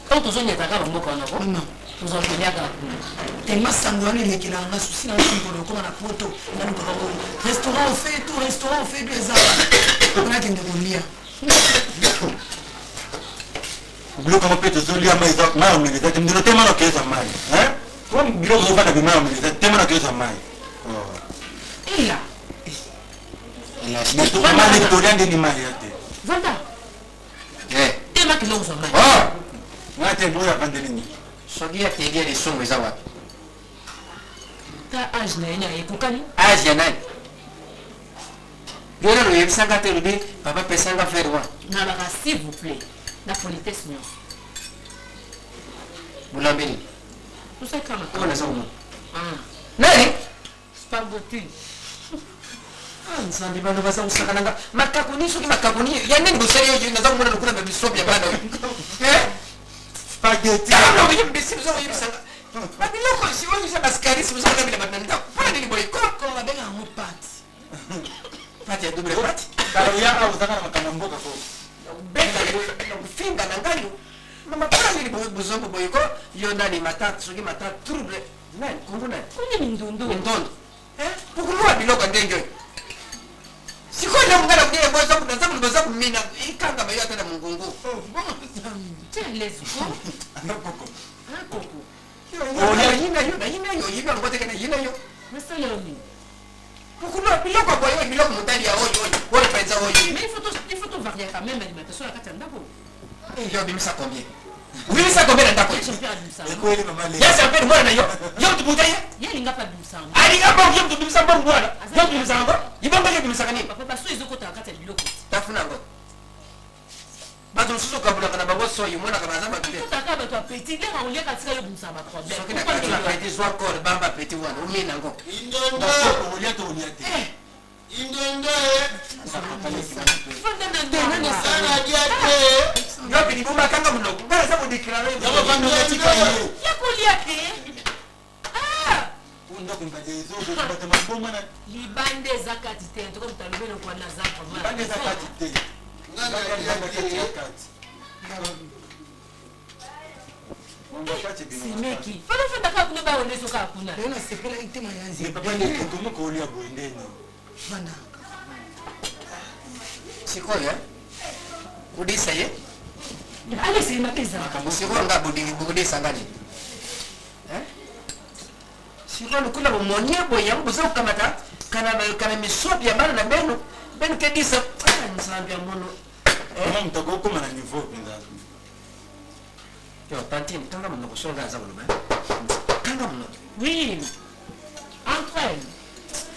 S2: Quand tu es à la moko
S1: Non.
S2: nous avons bien gardé.
S1: Tellement sanguineux les qui la souci na pour comme na poto na ko restaurant au fait tout les arbres. On a qu'une de
S5: bilo kama peto zolia mai za mai umileta timdiro tema na kesa mai kwa bilo zofana bima umileta tema na kesa mai
S2: Ila
S5: mais tout mal victorien de mai yate
S2: Vanda et ma kilo so mai
S5: ngate boya pandelini
S7: sogia tegia de songo za wapi
S2: ta age na ina ekukani
S7: age ya nani Gera lo yebisanga te rubi papa pesanga faire wa
S2: na la s'il vous plaît la politesse non
S7: mulambeni
S2: tout ça kama
S7: kona za umu
S2: nani spaghetti nsandi bano basa usakananga makakuni suki makakuni yani ngoseri yo ngaza kumona lokuna na bisobya bana
S5: spaghetti
S2: no yo mbisi zo yibisanga babilo ko siwo yisa baskari siwo sanga bila bananda para ni boy ko
S1: babenga ngo pat.
S2: pati ya double pati
S5: kalo ya au zakana makana mboka ko
S2: benga no finga na ngayo mama para ni boy buzombo boy ko yo ndani matatu suki matatu trouble nani kumbuna kuni ndundu ndondo pukulwa biloko ndenge Sikona mungana kudile boza kudanza kumina ikanga bayo atana mungungu. Tiens les go.
S5: anakoko
S2: Koko. Yina ngote kana yina yo. Mesa yo ni. Pourquoi biloko boyo biloko mutali ya oyo. Wala penza oyo. Mais il faut tout varier quand même l'alimentation à katanda ko. Yo bimisa combien? Oui, ça combien d'endako?
S3: ekweli mama le
S2: Ya champagne mwana na yo. Yo tubuta ye.
S8: Yelinga pa bimsango.
S2: Alinga ba yo tubimisa bon mwana. Yo tubimisa ngo. Ibamba ke tubimisa kani?
S8: Papa baso ezokota kati ya biloko.
S2: Tafuna ngo. Bato susu kabula kana bango soyi mwana kabaza batule.
S8: Tutaka bato apeti lenga olia katika yo bimsamba problème.
S2: Soki na kati la peti zwa kor bamba peti wana umina ngo.
S3: indondo olia to olia te indondo sana diate
S2: Yo bini buma kanga mnoko. Bana sa mo déclarer.
S3: yaba kamera tika ye
S8: Yakolia te. Ah!
S3: unda kumbade zo zo bata maboma na
S8: Libande zakati te to comme talobelo kwa na zakati.
S3: bande za kati te ngana ya kati Mungu kati bino
S8: Simeki. Fana fana kakuna ba oneso kakuna.
S4: Leo nasepela itema yanzi.
S3: papa ni komo ko olia boendeni
S4: Bana.
S2: Sikoyo. Kudisa ye.
S4: Ale si mapeza.
S2: Sikoyo nga budisa ngani. Sikoyo kula bomonie boya mbuzo kamata kana misopi ya bana na beno ke disa nzambia mono.
S3: kama mtako koma na niveau pinza
S2: Yo tantine kanga mono ko songa za bolo ba. Kanga mono.
S8: Oui. Entraîne.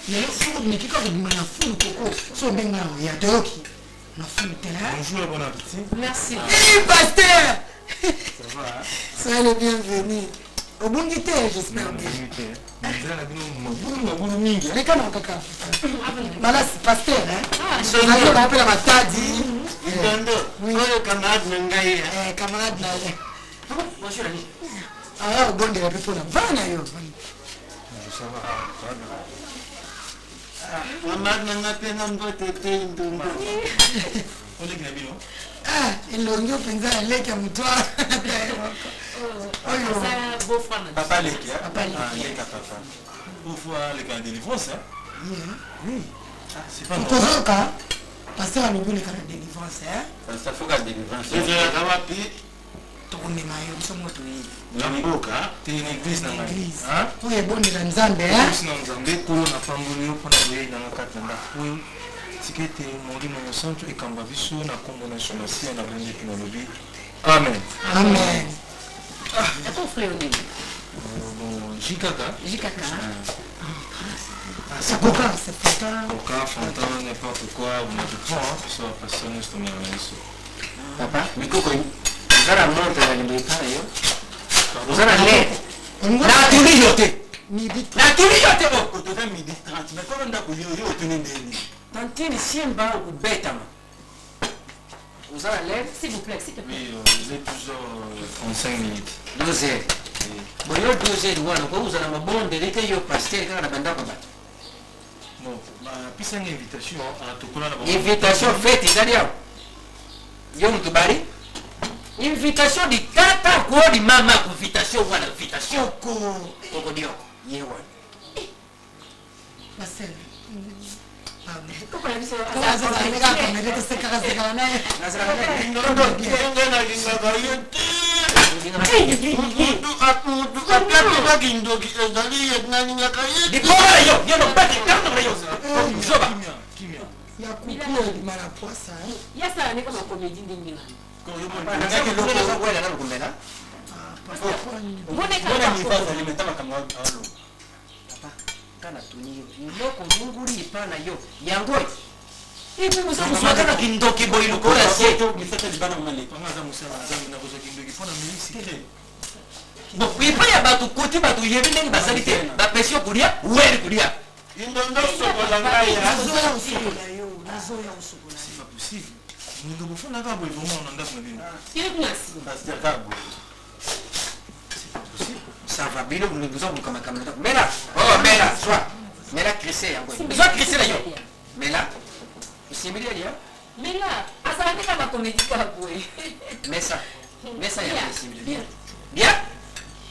S4: Leo fu nikika kudimana fu koko. So benga ya doki. Na fu tela.
S1: Bonjour et bon appétit.
S8: Merci.
S4: Pasteur.
S1: Ça va, hein?
S4: Soyez le bienvenu. Au bon guité, j'espère bien. Reka na kaka. Bala pasteur, hein?
S2: So
S4: Ayo na pela matadi.
S3: indondo oyo camarade na ngai
S4: Camarade na.
S2: bonjour ami.
S4: Aya ugonde la pepo na bana yo.
S3: camarade na ngai pena mbote te indondo
S1: On est bien,
S4: Ah, elongo penza leke mutwa. Oyo.
S8: Ça beau frère.
S1: papa leki, hein?
S4: Papa leki.
S1: Ah, leki à papa. Pour voir les cas de délivrance, hein? Oui. Ah, c'est pas normal.
S4: Tozoka. Pasteur alobi le kana délivrance, hein?
S3: ça faut ka délivrance ezalaka wapi
S4: Tokonema yo biso moto yi.
S3: na mboka
S1: T'es une église, non?
S4: Église.
S1: Hein?
S4: Oyo ebondela Nzambe, hein?
S1: Église, non, Nzambe, kolo na pamboli yo mpona koyei nanga kati na ndako oyo tika ete molimo mosantu ekamba biso na nkombo na yesu masiya na bongi mpe nalobi amen.
S4: Amen.
S8: Et ton frère Odile?
S1: Bon, jikaka
S8: Jikaka.
S4: Sakoka, c'est Fantin.
S1: coca fontan n'importe quoi on a tout prend hein so passion est tombé na yesu
S2: Papa, mikoko yi. Zara monte na limika yo. Zara le. Na tuli yote.
S4: Midi.
S2: Na tuli yote bo.
S3: kotoza midi 30 mais kolo ndako yo otuni ndeni
S2: Tantine simba ubetama. Uzara le.
S8: S'il vous plaît, s'il te plaît.
S1: oui il est toujours 35 minutes
S2: 12 heures. Bo yo 12 heures wana ko uzara mabonde leke yo pasteur kana banda ko ba.
S1: bon pisa une invitation à tokola na
S2: Invitation faite ndani yao. Yo mtubari. Invitation di tata ko di mama invitation wana invitation koko dio. Yewa.
S4: Marcel.
S8: Pourquoi la vie c'est
S4: Kaka sasa neka kameleka seka seka naye.
S2: Nazara le.
S3: ngai nalingaka yo te mutu aplatokaki ndoki ezali nalingaka ye
S2: Di pora yo, yo no bati kama yo. Zoba.
S1: kimia
S4: Ya kuku elimana poisa, hein?
S8: Il y a ça, on est comme en comédie d'Ingila.
S2: Nazaki loko za kwela na kumbena.
S8: On est
S3: bona
S8: comme
S3: mifaza limeta makambo alo
S2: Kana tuni loko munguri ipana yo. Yangoi. Ibu musa muswaka na kindoki boy loko ya sie.
S3: misata libana male
S1: panga za musala nzambe na kozaki ndoki mpona mili secret
S2: Bo ipa ya batu kuti batu yebi ndenge bazali te. Ba pesio kulia, weli kulia.
S3: indondo sokola ngai ya
S4: Nazoya usukola yo, nazoya usukola.
S1: c'est pas possible ninga bofona kaka boye vraiment na ndako na bino
S8: Il est classe.
S3: pasteur kabo
S2: Ça va bilo nguzo kama kama. Mela. Oh mela, swa. Mela krese yango. Swa krese la yo. Mela. Usimili ya.
S8: Mais là, à ça, on est comme en comédie kaboué.
S2: Mesa. Mesa ya usimili. Bien. Bien.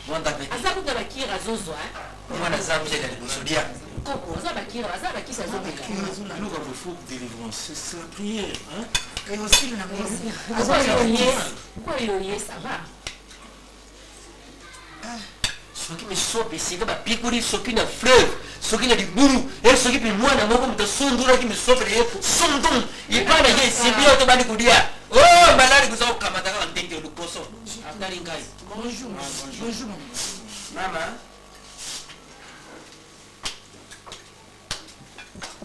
S2: Bon d'appétit.
S8: À ça, vous avez qui razozo, hein?
S2: Mwana zamu je dali kusudia.
S8: Coco, ça va qui ça zozo.
S1: nous avons faux délivrance c'est la prière hein
S4: Et aussi le nabo.
S8: Pourquoi il y est, ça va?
S2: Soki misopi singa ba pikuri soki na fleuve soki na liburu et soki pi mwana moko mtasundura ki misopi ye sundum ipana ye sibio to bani kudia oh malari kuzo kamata kama ndenge lukoso
S8: Dari
S4: Bonjour. Bonjour.
S2: Maman.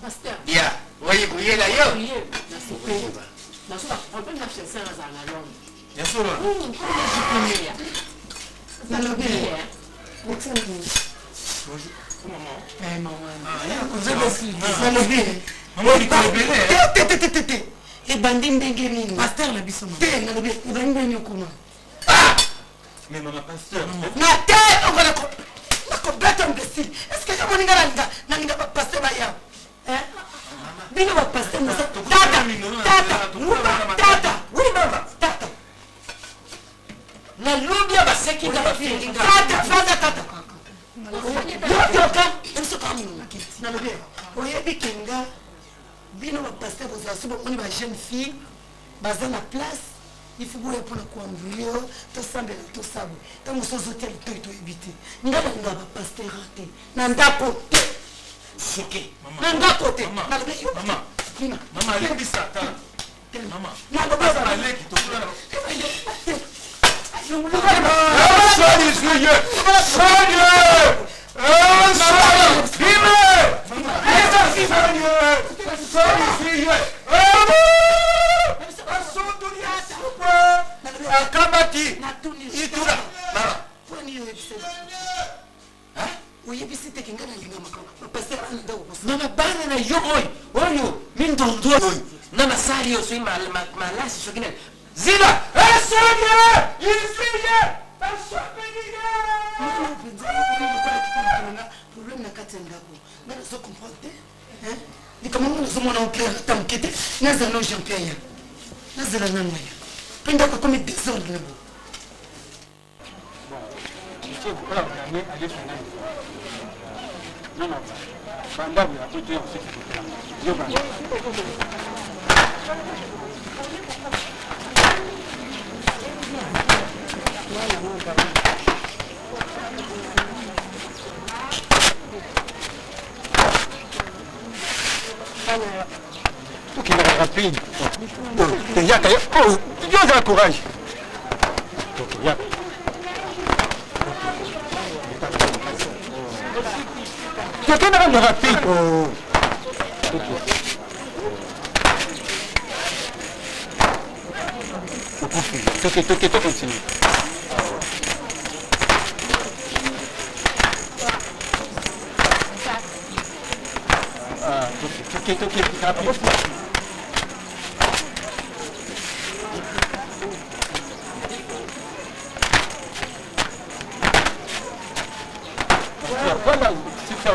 S8: Pasteur.
S2: Bien. Oui, oui, là, yo.
S8: Oui, merci. Merci. On peut m'acheter ça dans la langue.
S1: Bien sûr.
S4: ebandi ndenge nini
S1: Pasteur na biso
S4: te nalobi ebandi ndenge okoma
S1: mais maman pasteur
S4: na te nakobeta imbécile est ce que yomoninga nalinga bapaster bayaw bino bapaster mosa tata oui mama tata
S7: nalobi ya basekinga bafinginga
S4: tata yoka esokamnaki nalobi oyebi kenga bino bapaster bozala so bomoni bajeune fille baza na place ifi boya mpona koambrio tosambela tosabo ntango mosu ozotia litoi toyebi te nga balinga bapaster te na ndako te
S1: soke
S4: na ndako te
S1: mama alekisa tala mama
S4: nalobi
S1: aleki tokula akabaki itura
S4: oyebisi teke nga nalinga makambo bapaster ana ndako
S7: mama bana na yo oyo mindondo oyo na masali yo soki malasi soki nani zila esoye isiye
S4: problème na kati ya ndako nga nazokomprendre te likambo ngo nazomona oclair ata moke te nazala no jean pierre nazala nano ya mpe ndako akomi désordre na bo
S5: tout qui est rapide. Il y a un courage. Quelqu'un est rapide. Toquez, continue. Toquez, rapide. Voilà, c'est ça.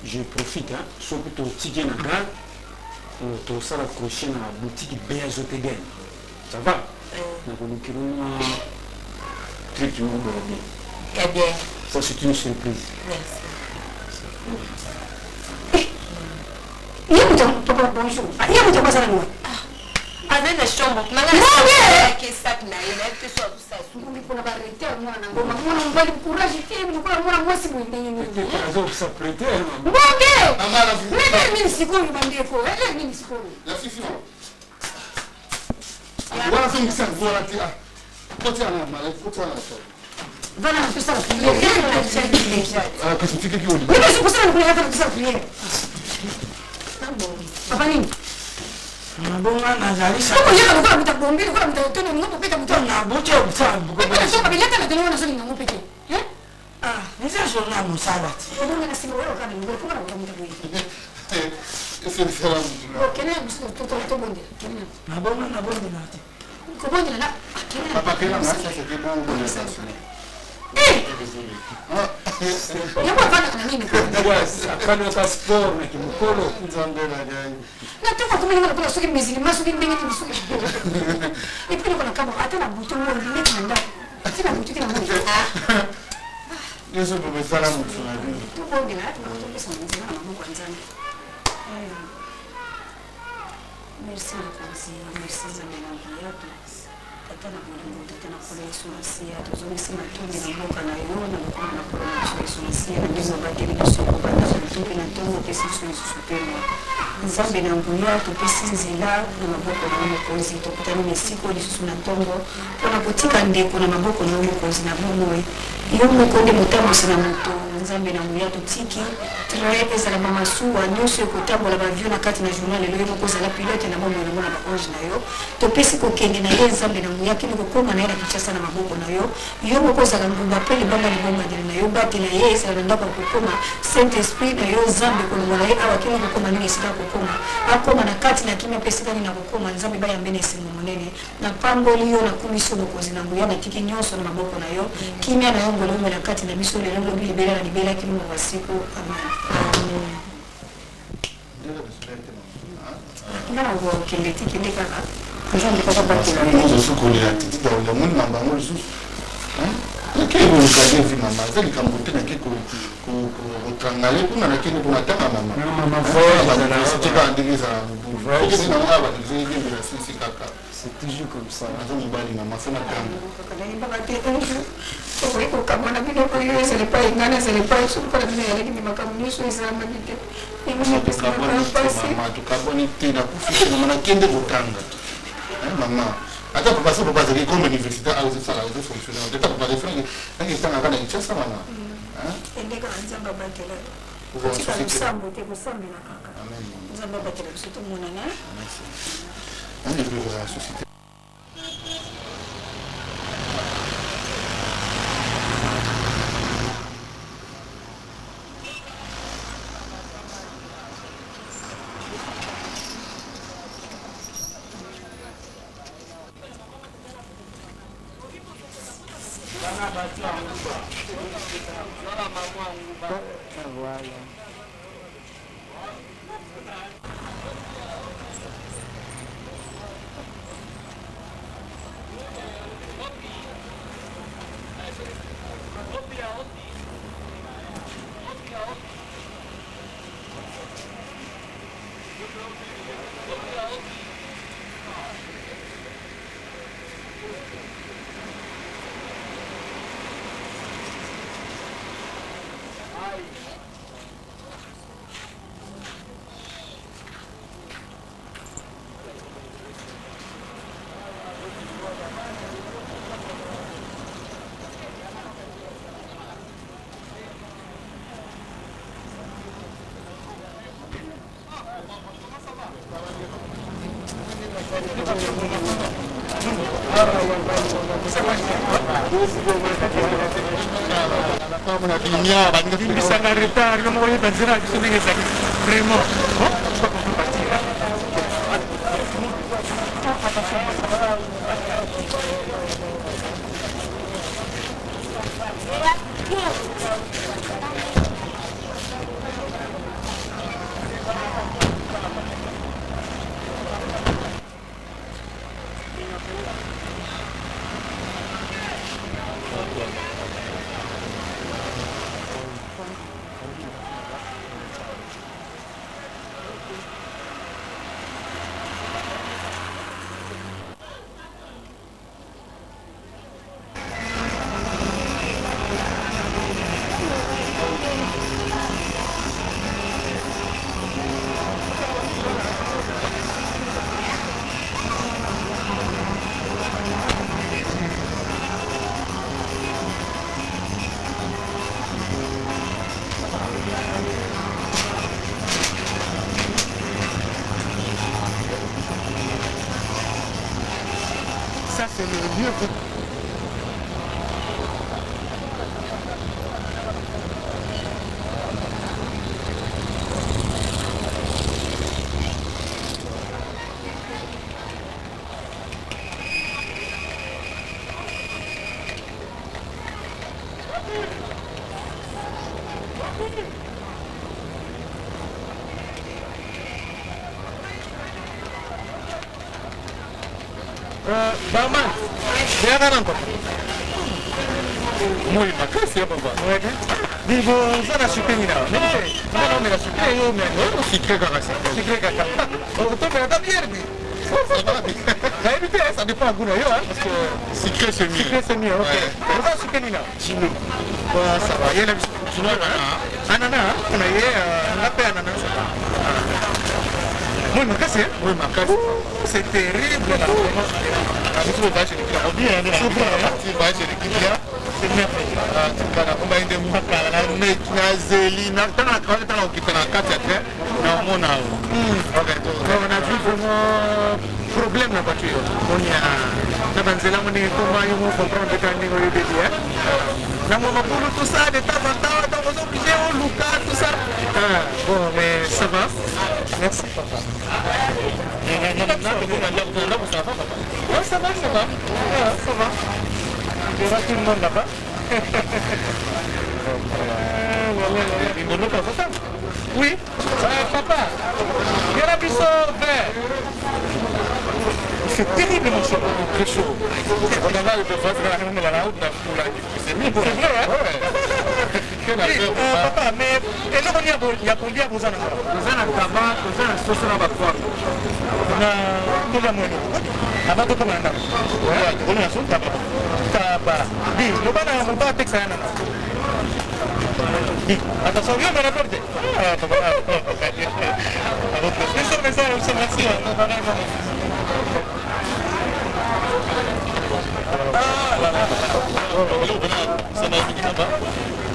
S3: Je profite, hein, surtout ton ticket naga, ton ça accroché dans la boutique BHOTDN. Ça va? Donc on a très du monde.
S4: Eh bien.
S3: Ça c'est une surprise.
S4: Merci. Bonjour. Avec la chambre, je
S1: Mabonga nazali
S4: sa. Ko yaka ko muta bombi ko muta tono ngo peka muta na boche muta buko. Ko so bileta na tono na so ngo peke. Ah, nisa so na musala. Ko bonga na simo yo kana ngo ko na ko muta boye.
S6: Ese sera.
S4: Ko kena muso to bonde.
S1: Mabonga na bonde na.
S4: Ko bonde na.
S6: Papa kena na sa se ke bongo.
S4: Ya kwa fana na nini?
S3: Akana ka sport na kimukolo
S6: nzambela jayi.
S4: Nataka kumenya kwa soki mezini masuki mbenye ni masuki. Et puis on a kama hata na buto mo ni nenda nda. Tina buto kina mo.
S6: Yesu baba sala mtu na nini?
S4: Tu bonge na tu pesa mzima na Mungu anzani. Merci merci za mena yetu. Tena Mungu tena kwa Yesu Masia tuzoesi matunda na mboka na yona na kwa na kwa Yesu Masia ndizo badili kusoko bana tupe na tomo pesa Yesu supema. Nzambe na mbuya tupesi nzela na maboko na Mwokozi tokutana mesiko lisusu na tongo pona kutika ndeko na maboko na Mwokozi na bomoe yo mokonde motambo sina moto nzambe na mbuya tutiki traite za mama suwa nyuso yokotambo la bavio na kati na journal lelo Mwokozi la pilote na bomo na ba ange na yo topesi ko kende na ye nzambe na mbuya kini ko koma na ina kichasa na maboko na yo Mwokozi la ngumba pele banga ni bomba na yo bati na ye sala ndako ko koma Saint Esprit na yo nzambe ko ngona ye awa kini ko koma ni sika ko koma akoma na kati na kimya pesi kani na kukoma nzambe baya mbene simu monene na pango liyo na kumiso Mwokozi na mbuya na tiki nyonso na maboko na yo kimya na yongo lume na kati na biso lelo libera na libera kilimo kwa siku amen ngana ngo kindeti kindeka nzambe kwa baki na
S6: Mungu sukuli ati tita ule muni mamba ngo zuzu kiko ukade vi mama zali kambote na kiko kutrangale kuna na kiko kuna tanga mama voilà na tika ndikiza kiko na ngaba zili bila sisi kaka
S3: c'est toujours comme ça
S6: azo mbali mama sana tanga
S4: ko kama na bino ko yo se le pa ingana se le pa so ko na bino yale ni makamu so izama bite
S6: tukaboni tena kufika mama na kende kutanga mama ata papa so papa zali comme université à aux sala aux fonctionnaires de papa de frère ngi tanga kana ichasa mama
S4: endeka nzamba batela tika lusambo te kusambi na kaka amen nzamba batela soto mona na
S6: merci on est pour la société
S3: Voilà.
S1: Bisa nggak retard, kamu mau banjir aja sini nggak sakit. Primo, oh, ça c'est le lieu pour... Barman, dia kan nonton. Muy makasih ya papa. Di zona suka ni dah. Nanti, mana mereka suka yo mereka. Suka kakak. Suka kakak. Oh betul mereka biar ni. Saya ni biasa di paguna yo. Suka seni. Suka seni, okay. Mereka suka ni dah. Sini. Wah, sabar. Ye lebih suka anak-anak. Kena ye, apa anak-anak sabar. Muy makasih. Muy makasih. C'est terrible là. Tu vas chez les clients. Bien, tu vas chez les clients. C'est merveilleux. Tu vas on va aider moi là. Mais Zelina, tu as quand tu as occupé la carte là, on a. OK. On a vu vraiment problème la voiture. On y a na banzela on est comment ils vont comprendre quand ils vont aider. Na mon boulot tout ça de temps en temps, on est obligé au Luca tout ça. Bon, mais ça va. Merci papa. Ça va, ça va. Ça va. Je vois tout le monde là-bas. Oui. Papa, il y a la buisson vert. C'est terrible mon cher. Très chaud. On a là, je pense que la route c'est vrai, hein? Papa, mais il y a combien vous en avez? Vous en avez tabac, vous en avez sauce à la poire. On a tout le monde. Tabac, tout le monde. On a sauce tabac. Tabac. Dis, nous allons pas texte à un an. Dis, attention, viens me rapporter. Merci.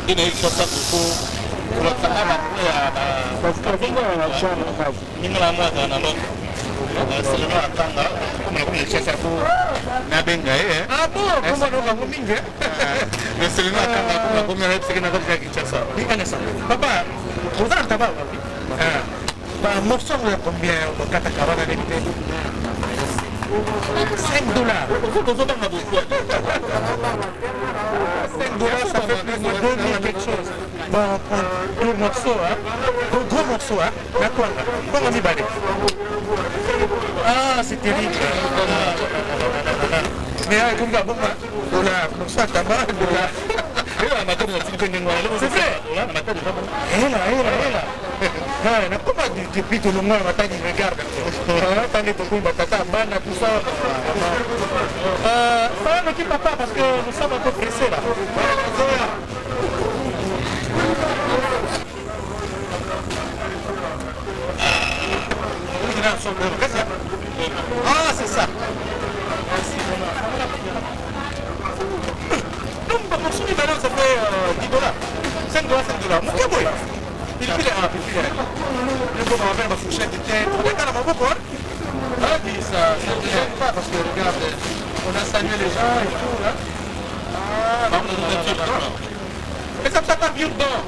S1: Ini sosok buku buat tangan ini lama kan nalo selama tangga kemudian saya aku nabenga ya abu kamu minggu selama tangga aku mereka sekian aku jadi casa ini kan ça papa vous en tabac bah morceau de combien au kata kawan ada di $5. $5 ça fait plus de 2000 quelque chose. Bon, on prend deux morceaux, hein. Gros morceaux, hein. D'accord. Comment on y va aller? Ah, c'est terrible. Mais comme ça, bon, morceau à tabac, c'est vrai. Na kama depuis tout le monde m'attend, il regarde. Attendez, tout le monde m'attend, bana, tout ça. Ça va, notre papa, parce que nous sommes un peu pressés là. Ah, c'est ça. Merci. Donc, mon soumis, maintenant, ça fait 10 $. 5 $, 5 $. Mon gars, il file. Le gars va faire ma fourchette de tête. Regarde, mon beau, ah, puis ça ne gêne pas parce que regarde, on a salué les gens et tout là. Ah, mais ça t'a bien dedans.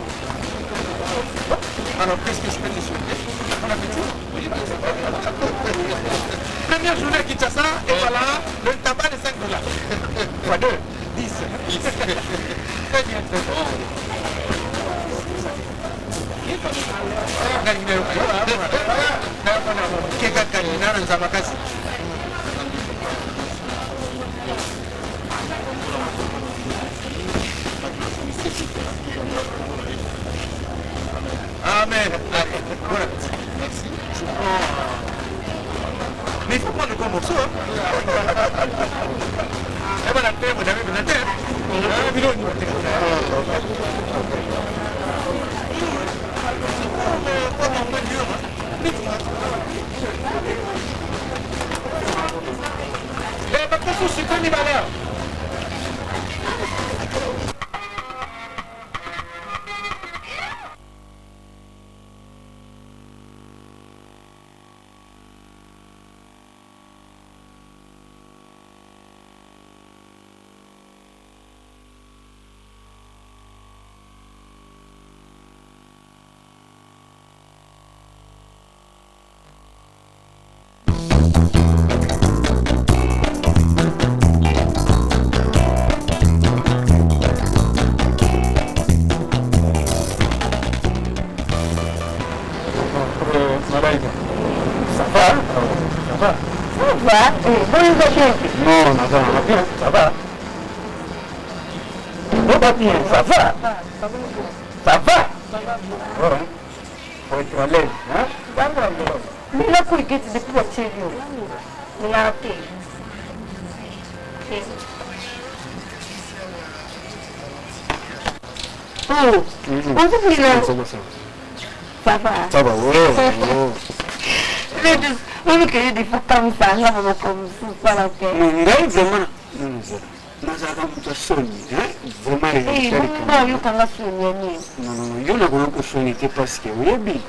S1: Alors, qu'est-ce que je peux te souhaiter? Bon appétit. Première journée à Kinshasa, et voilà, le tabac de 5 $. Fois 2, 10. Très bien, très bon. Amen. Voilà. Merci. Je prends. Mais il faut prendre le gros morceau. Eh ben la terre, vous avez la terre. Eh ben qu'est-ce que c'est que les valeurs? Non, ça va. Bien, ça va. Ça va. Ouais. Faut être à l'aise, hein?
S4: Mais là, pour que tu découvres chez nous, il a raté. Oh, on vous dit là. Ça va.
S3: Ça va, ouais.
S4: On crée des fois comme ça, là, on va comme ça, là, ok.
S3: Ngai vraiment. Non, nazalaka moto asoni, vraiment
S4: non, yokanga soni
S3: non, yo nakona kosoni te parce que oyebi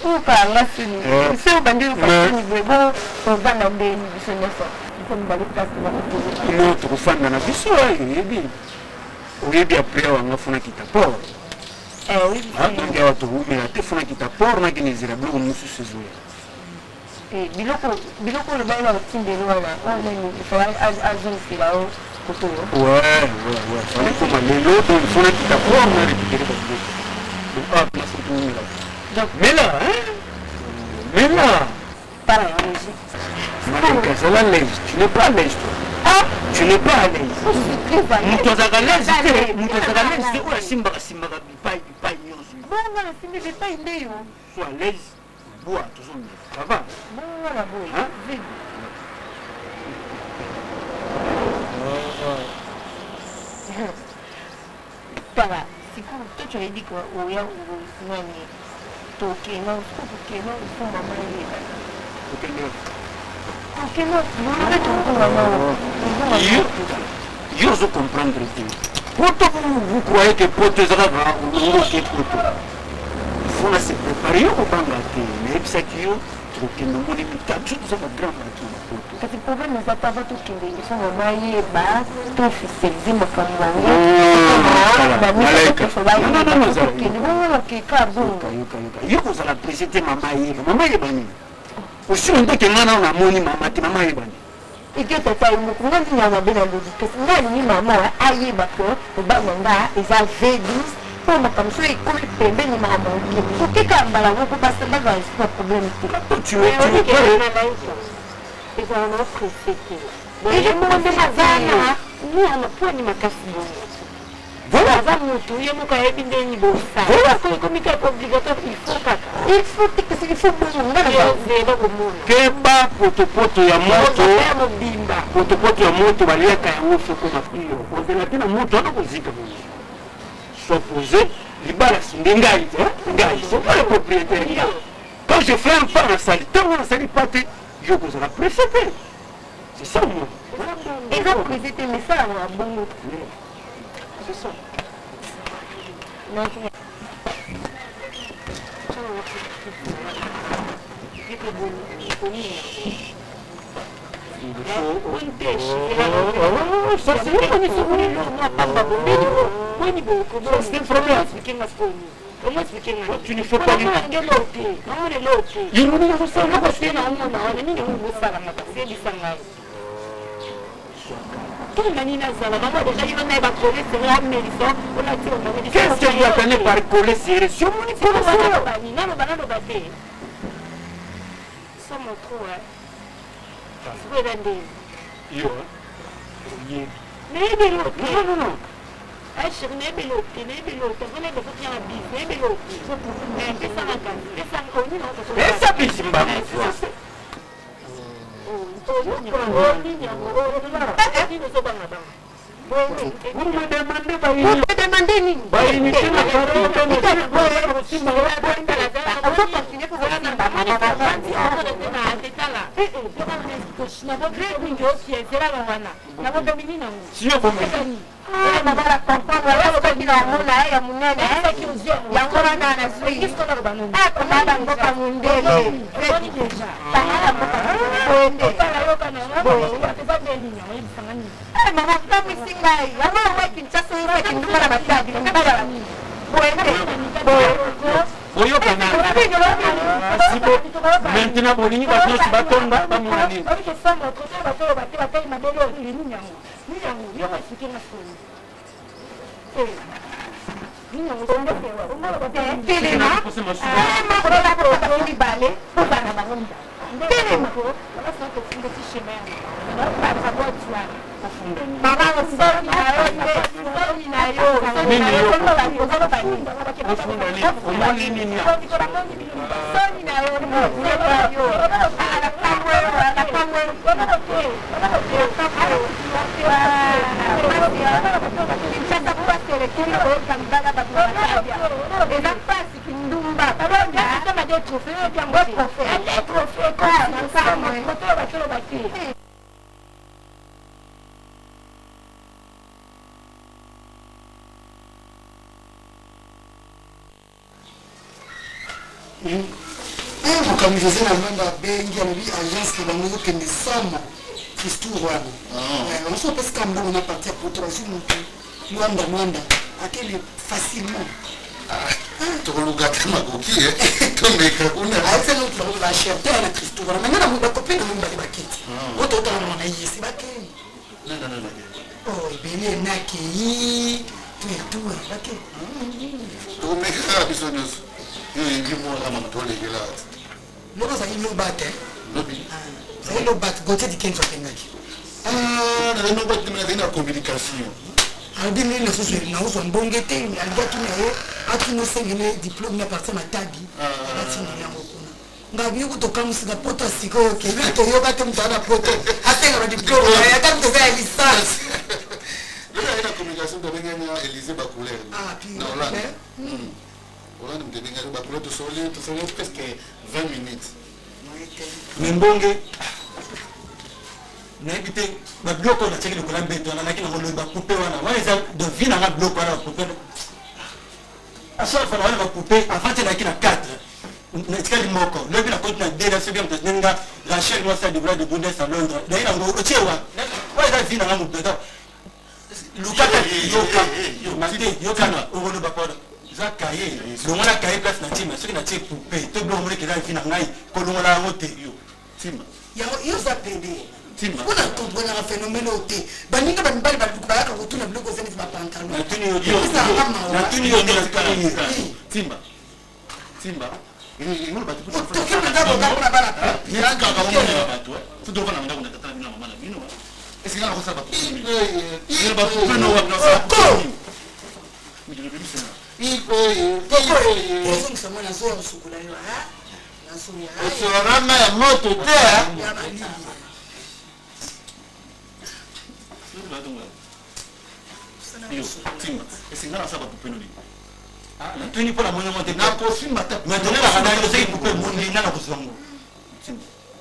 S4: okanga soni se obandi okasoni boye bo ovanda ndeni biso nyonso ifo mibali place
S3: no tokofanda na biso oyebi apres wanga funa kita port akange awa tokumela te funa kita port nakinezela biloko mosusu ezoya
S4: biloko lobai bakotindeli wana azonisela o kotoyo
S3: koma lelo donc fona kita port na récupéré babiloko donc awa place tokumela mela
S4: para ya logique
S3: madame kazala l'aise tu n'es pas à l'aise toi tu n'es pas à l'aise moto azalaka l'aise te oyo asimbaka bipai nyonso
S4: bongo nasimbi bipai nde yo
S3: so à l'aise boa tozomela ça va
S4: bongo na boye vide para siku to choedi ko oya nani tokena ukukena ufuma mali tokena mwana tukuma mama
S3: yo zo comprendre tout poto vous croyez que poto ezaka ke poto faut na se préparer au banga te mais bisaki yo tokenda moni mitatu toza ba grand bato na poto
S4: kasi problème eza ta bato kende biso mama yeba to officialiser makambo
S3: yo kozala presse te mama yeba nini osilo ndeke nga nao namoni mama te mama yeba nini
S4: eke tata nga ntina mabe na logique kasi nga alingi mama ayeba ko obanga nga eza v10 mpo makambo so ekomi pembeni mamoke okeka mbala moko basi bazala esika problème te ezala na presse te emonde mazana niana po ani makasi boye aza motu ye moko ayebi ndeni bosala komika obligatoire il faut te kasi il faut bonga komona
S3: keba potopoto ya moto baliaka yango soko na frio ozela te na moto wana kozika supposé libala simbe ngai c'est pas le propriétaire
S5: Quand je fais un pas en salle, tant on salit pas, je vous aurai précédé. C'est ça, moi.
S4: Ils ont précédé, mais ça, bon.
S5: C'est ça. Tu ne fais pas qu'est-ce que vous appelez par coller serré sur mon maintenant, Bolini va bien se battre dans mon année.
S3: Comme je disais, agence qui va nous donner somme, Christour, on se passe comme on a parti pour 3 jours, Mwanda, à quel facilement.
S6: Tu vas le gâter ma coquille, comme les cacounas.
S3: C'est notre la cherté à la Christour. Maintenant, on va couper dans le baquet. Autant on a ici, baquet.
S6: Non.
S3: Oh, bien, Naki, tout, baquet.
S6: Tu vas mettre à bisognos. Dis-moi, la maman, toi, les gars.
S3: Logo ça il bat
S6: Lobby.
S3: Ça il bat côté du Kenzo Kengaki.
S6: Non bat de la communication.
S3: Albi ni le sous na uso mbongete ni alibaki na yo atino sengene diplôme na partie matabi. Atini ya mokuna. Ngabi kutoka musika poto siko ke to yo bate mtana poto. Atenga na diplôme ya kama to ya licence.
S6: La communication de Benjamin Élysée Bacoulé.
S3: Puis
S6: on a demandé à Bacoulé de soler presque 20 minutes.
S1: Mais mbonge n'habite ba bloc on a checké le colan béton on a qui on va couper on a ça de vie dans la bloc on a couper à chaque fois on va couper avant de la qui na 4 n'était le moko le bila compte na déjà c'est bien parce que nga la chaîne moi ça du bras de Bundes à Londres d'ailleurs on ochewa ouais ça vie dans la béton lukata yoka on va pas za kaye longola kaye place na tima soki na tie poupée to blo mole ke za fina ngai ko longola ngote yo tima
S3: yo za pede
S6: tima
S3: on a compris un phénomène oté baninga banibali ba ka kutuna bloko zeni ba pantalon
S6: na tuni yo tima ngolo batu
S3: to kina ndabo ka bana
S6: ya ka ngolo batu to do bana ndabo na tata na mama na bino est-ce que na ko sa ba ni ba ko no wa no sa ko mi je bi sema
S3: usorama ya moto te
S5: Tu n'es pas la moindre montée.
S6: Na profil mata.
S5: Maintenant la rana c'est pour que mon nina na kusango.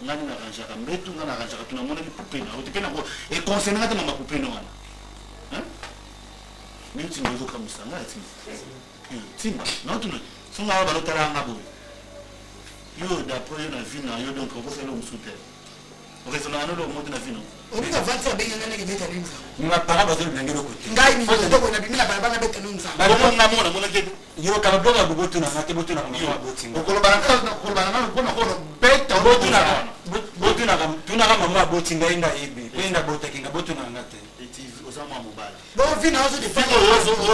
S6: Ngani na ranjaka mbetu ngana ranjaka tunamona ni poupée na utipena ko e concernant ta mama poupée no wana. Hein? Mimi tinzo kama sanga ati. Timba, non tu songa ba lotala ngabo. Yo d'après na vie na yo donc on va faire le souter. On reste na no mo na vie no.
S2: Olinga vanti abenga ngana ke beta ninza.
S5: Nga para ba zo ngelo ko.
S2: Ngai ni ndo ko na bimila bana bana beta ninza.
S6: Ba ko na mona mona ke
S5: Yo kala bloga bobotu na ngate botu na ngwa botinga.
S6: ko ba na ko na ko beta
S5: Botu na tuna kama mwa botinga inda ibi. Kwenda bota kinga botu na ngate.
S6: eti osama mobala.
S2: Bon vina ozo de
S6: Fiko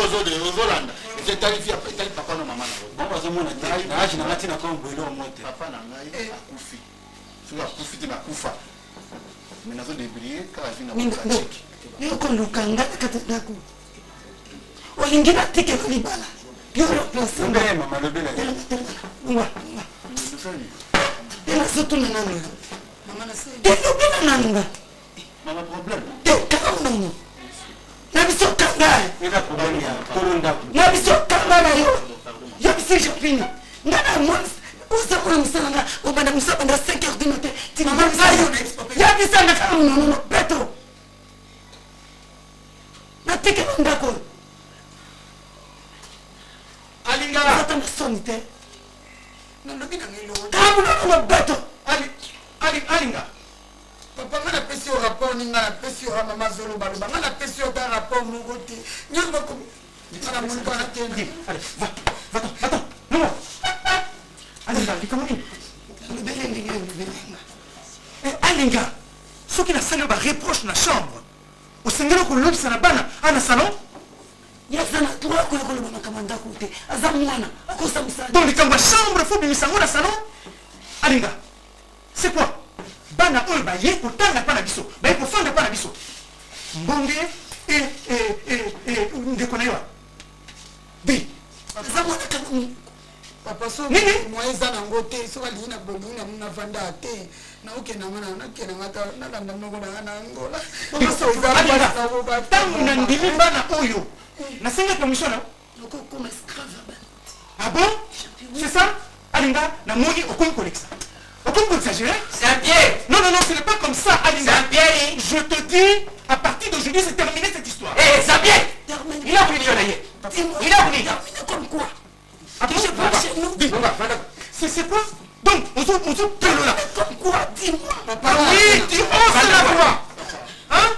S6: ozo de Ozolanda. C'est qualifié papa na mama na.
S5: Bon bazo mona na aji na ngati na kombo ilo mote.
S6: Papa na ngai akufi. Sio akufi tena kufa. Mimi nazo debrier kala vina kwa chiki.
S2: Yo koluka ngata katako. Olingira tike kulibala. Yo place.
S5: Ngai mama lobela.
S2: Ngwa. Ela soto na nanga. Mama na se. Yo bina nanga.
S6: Mama problème.
S2: Yo kama na biso kanga.
S5: Ina problème ya kolonda.
S2: Na biso kanga na yo. Yo biso shopping. Ngana mons. Usa kwa msanga. Obanda msanga na 5h du matin. Mama sayo. Ya biso na kama no beto. Na tike ndako.
S1: Alinga.
S2: Hata msonite.
S1: Na lobi na ngelo.
S2: Kama no beto.
S1: Alinga.
S2: Papa ngana pesi au rapport ninga na pesi au mama zolo baluba ngana pesi au rapport mugote nyamba ko ana mun bana tena
S1: Allez, va. Non. Alinga, comment Alinga. Ce qui na salé ba reproche na chambre. Au sengelo ko lobi sana bana ana salon.
S2: ya sana tuwa ko ko bana kamanda ko te azamwana ko samsa
S1: Dans les camps chambre faut bien sango na salon. Alinga. C'est quoi? Bana oyo ba ye kotanga pa na biso. Ba ye kofanda pa na biso. Mbonge ndeko na yo. Bi.
S2: azamwana kama papa so moyeza na ngote so ali na boluna muna vanda te na oke na mana na kena ngata na landa mnogo na ngola
S1: Papa so Alinga. Tangu na ndimi bana oyo. Na senga permission na.
S2: loko comme esclave.
S1: Ah bon? C'est ça? Alinga, na moni okon kolexa. Okon ko exagérer?
S7: Saint-Pierre.
S1: Non, c'est pas comme ça, Alinga.
S7: Saint-Pierre.
S1: Je te dis, à partir d'aujourd'hui, c'est terminé cette histoire.
S7: Eh, Saint-Pierre.
S2: Terminé.
S7: Il a voulu Yonaye. Il a voulu.
S2: Comme quoi?
S1: Ah bon?
S2: Je parle chez nous.
S1: C'est quoi? Donc, on se pèle là.
S2: Comme quoi? Dis-moi.
S1: Ah oui, dis-moi, c'est la loi. Hein?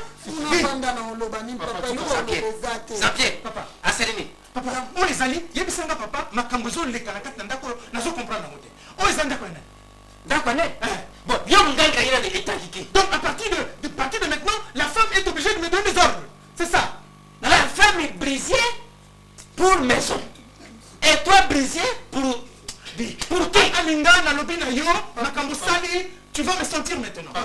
S7: Saint-Pierre. Papa. Asséréné.
S1: Papa, on les allie, il y a des sanga papa, ma cambozo les caracat, n'a pas comprendre la montée. On les anda quoi?
S7: D'accord, bon, bien mon gars, il a des états qui.
S1: Donc, à partir de maintenant, la femme est obligée de me donner des ordres. C'est ça?
S7: La femme est brisée pour maison. Et toi brisé pour qui?
S1: Alinga, na lobi na yo, ma cambosali, tu vas me sentir maintenant.
S6: Non.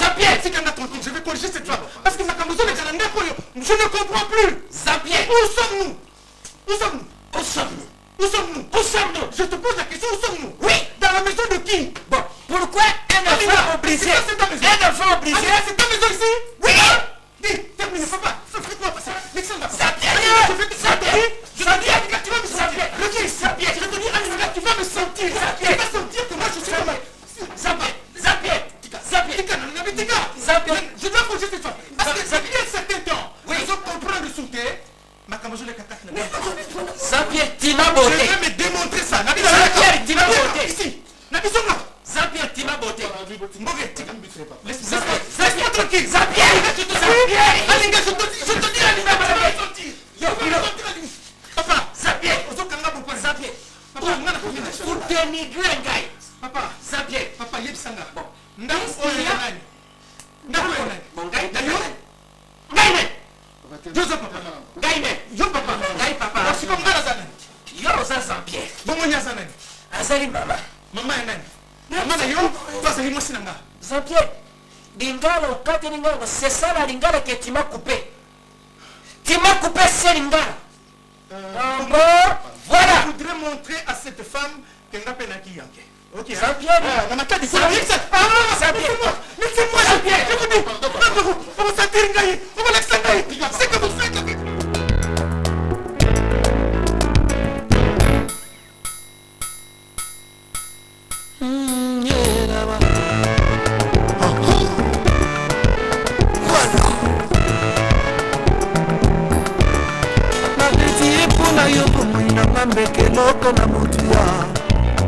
S1: Saint-Pierre, c'est qu'on a tranquille, je vais corriger cette femme. Parce que ma camboso les calendriers, je ne comprends plus.
S7: Saint-Pierre.
S1: Où sommes-nous? Je te pose la question, où sommes-nous?
S7: Oui.
S1: Dans la maison de qui?
S7: Bon, pourquoi un enfant brisé?
S1: C'est ta maison.
S7: Un enfant brisé.
S1: C'est ta maison ici?
S7: Oui.
S1: Dis, termine, papa. Fais-moi passer. Alexandre.
S7: Saint-Pierre.
S1: Je vais te sentir. Tu vas me sentir. Le qui? Saint-Pierre. Je vais te dire, Alexandre, tu vas me sentir. Tu vas sentir que moi je suis comme...
S7: Saint-Pierre.
S1: Je dois corriger cette femme. Parce que depuis un certain temps, ils ont compris le soutien. Ma camboso les cacates.
S7: Saint-Pierre, tu m'as
S1: Je
S7: beauté.
S1: vais me démontrer ça.
S7: Saint-Pierre, tu m'as beauté.
S1: Ici. Nabisonga.
S7: Saint-Pierre, tu m'as beauté.
S1: Laisse-moi tranquille.
S7: Saint-Pierre.
S1: Alinga, je te dis, Alinga, tu vas sortir. Papa,
S7: Saint-Pierre.
S1: Saint-Pierre. Papa,
S7: Pour dénigrer un gars.
S1: Papa,
S7: Saint-Pierre.
S1: Papa, yebisanga. Ndako oyo ya nani? Ndako oyo nani?
S7: Mon gars,
S1: Yo?
S7: Gaïne.
S1: Yozo papa.
S7: Gaïne.
S1: Yo papa.
S7: Gaïne papa.
S1: Parce que ngana za nani?
S7: Yo, ça Saint-Pierre.
S1: Bongo nya za nani?
S7: Azali mama.
S1: Mama ya nani? Mama na yo, toi c'est mwasi nanga.
S7: Saint-Pierre. Lingala, quand lingala, c'est ça la lingala que tu m'as coupé. Tu m'as coupé ce lingala. Bon, voilà.
S1: Je voudrais montrer à cette femme que n'a pas naki yanké. Ok.
S7: Saint-Pierre.
S1: Dans ma tête,
S7: Saint-Pierre.
S1: Laissez-moi,
S7: Saint-Pierre.
S1: je vous dis, on va sentir Ngaï, on va l'exciter. C'est que vous faites.
S9: nzambe keloko na motuya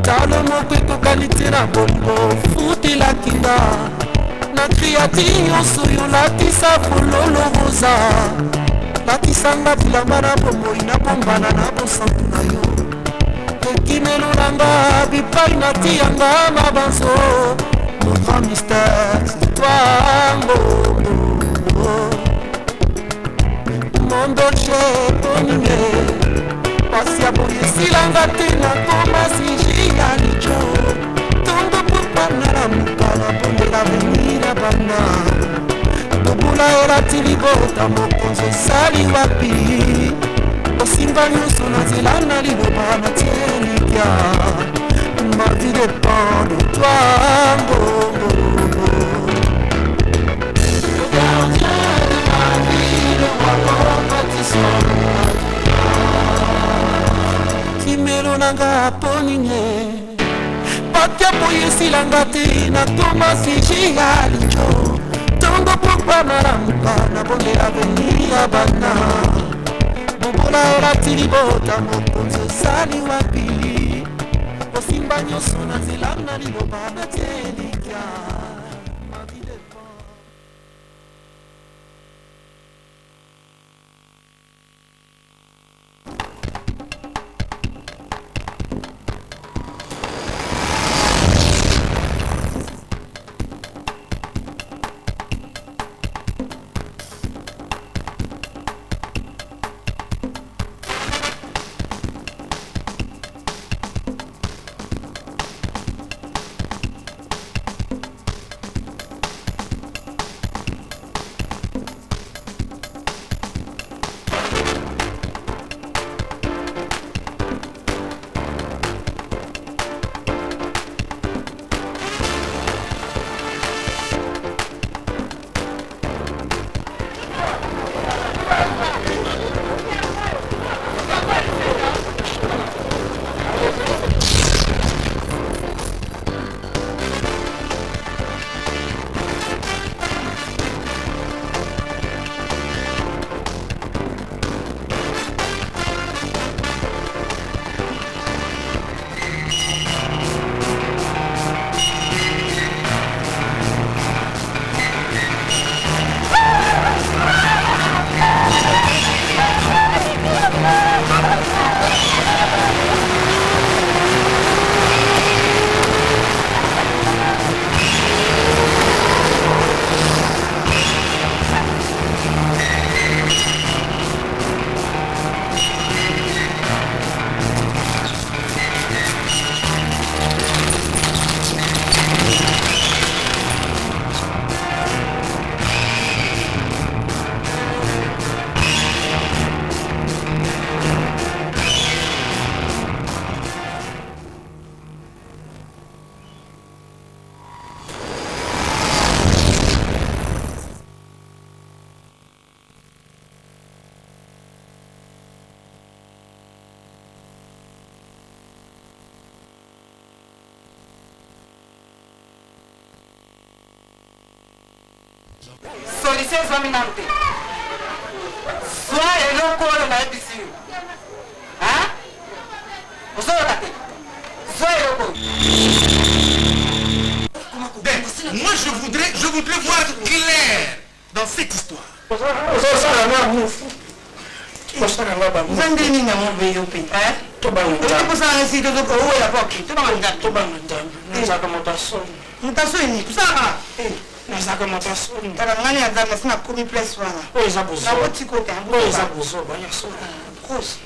S9: talo moko ekokani te na bolingo futelaki nga na kriati nyonso yo latisa fololo rosa latisanga bilamba na bomoi na bombana na bosantu na yo ekimelolanga bipai natiyanga na banzo mon grand mystère c'est toi mon dolce tonine pasi ya boye esilanga te nakoma siji ya lijo tongo popana na muka na bondela venir na bana tobula elati libota mokonzi esali wapi osimba nyonso na nzela na liloba na tielikya ma vie dépend de toi mbongo le gardien de ma vie le roi compatissant kimelo nanga ponine patya boye esilanga te nakoma siji ya lijo tongo pokwana na muka na bondela venir ya bana bobola elati libota mokonzi esali wapi osimba nyonso na nzela na liloba natielikya
S2: solution ezwami nanu te swa eloko oyo nayebisi yo ozoyoka te swa eloko
S1: moi je voudrais voir clair dans cette histoire
S2: ozosalanga mufu ozangeli nini yango veyo mpe okosalanga esi owela poki tobanga nzaka moto asoni moto asoni tosala nazaka moto asoni kaka ngani ya nzambe esi nakomi place wana oyo eza bozoboti kote oyo eza bozoba kosi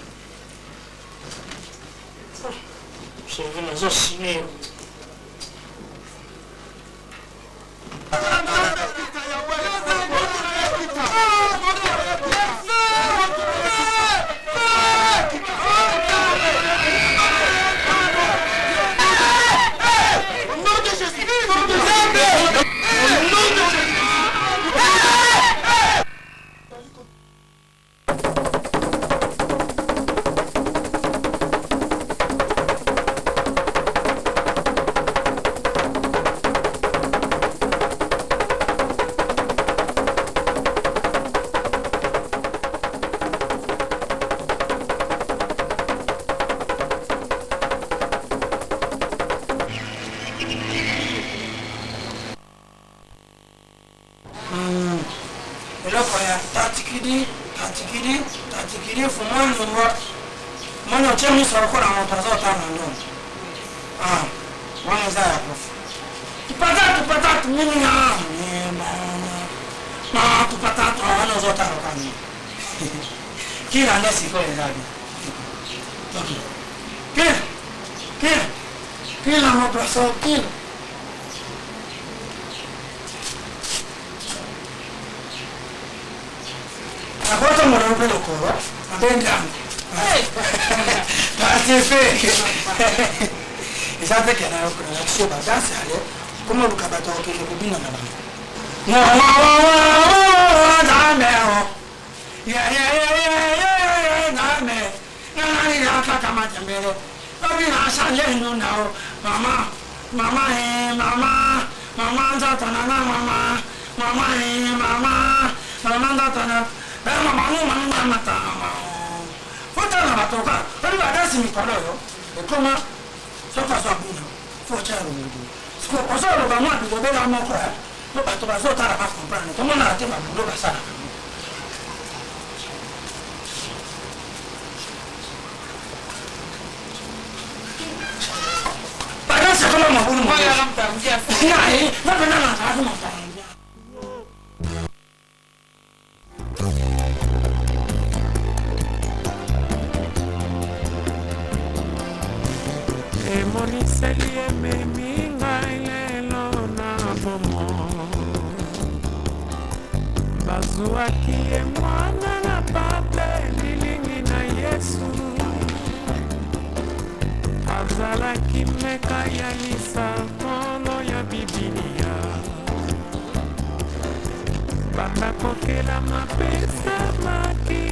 S2: chevi nazosine yo tatikidi fumoni wa mwana uchemi saroko na mtazo tano ndo wana za hapo tupata mimi na tupata wana zote rokani kila ndesi kwa zaidi kila mtazo kila Agora morando pelo coro, atendendo. Mas feio. Sabe que era o que eu tinha bastante ali, como o cabato que ele combina na banda. Não, dá-me. Dá-me. Não, não, tá camada mesmo. Eu vi na sala não, mamá, já tá na mamá, mamá, já tá na mamma fota na batoka ali badasi mikolo yo ekoma soka so abuna focha rudu siko osoro ba mwa bidobela moko no bato bazota ba comprendre comment na te ba bulo basala badasi kama mabulu mo ya lamta mtia nai na na azuma ta
S9: emoniseli ememi ngai lelo na bomo bazwaki ye mwana na pate lilingi na yesu azalaki meka ya lisakolo ya bibilia banda kokela mapesa maki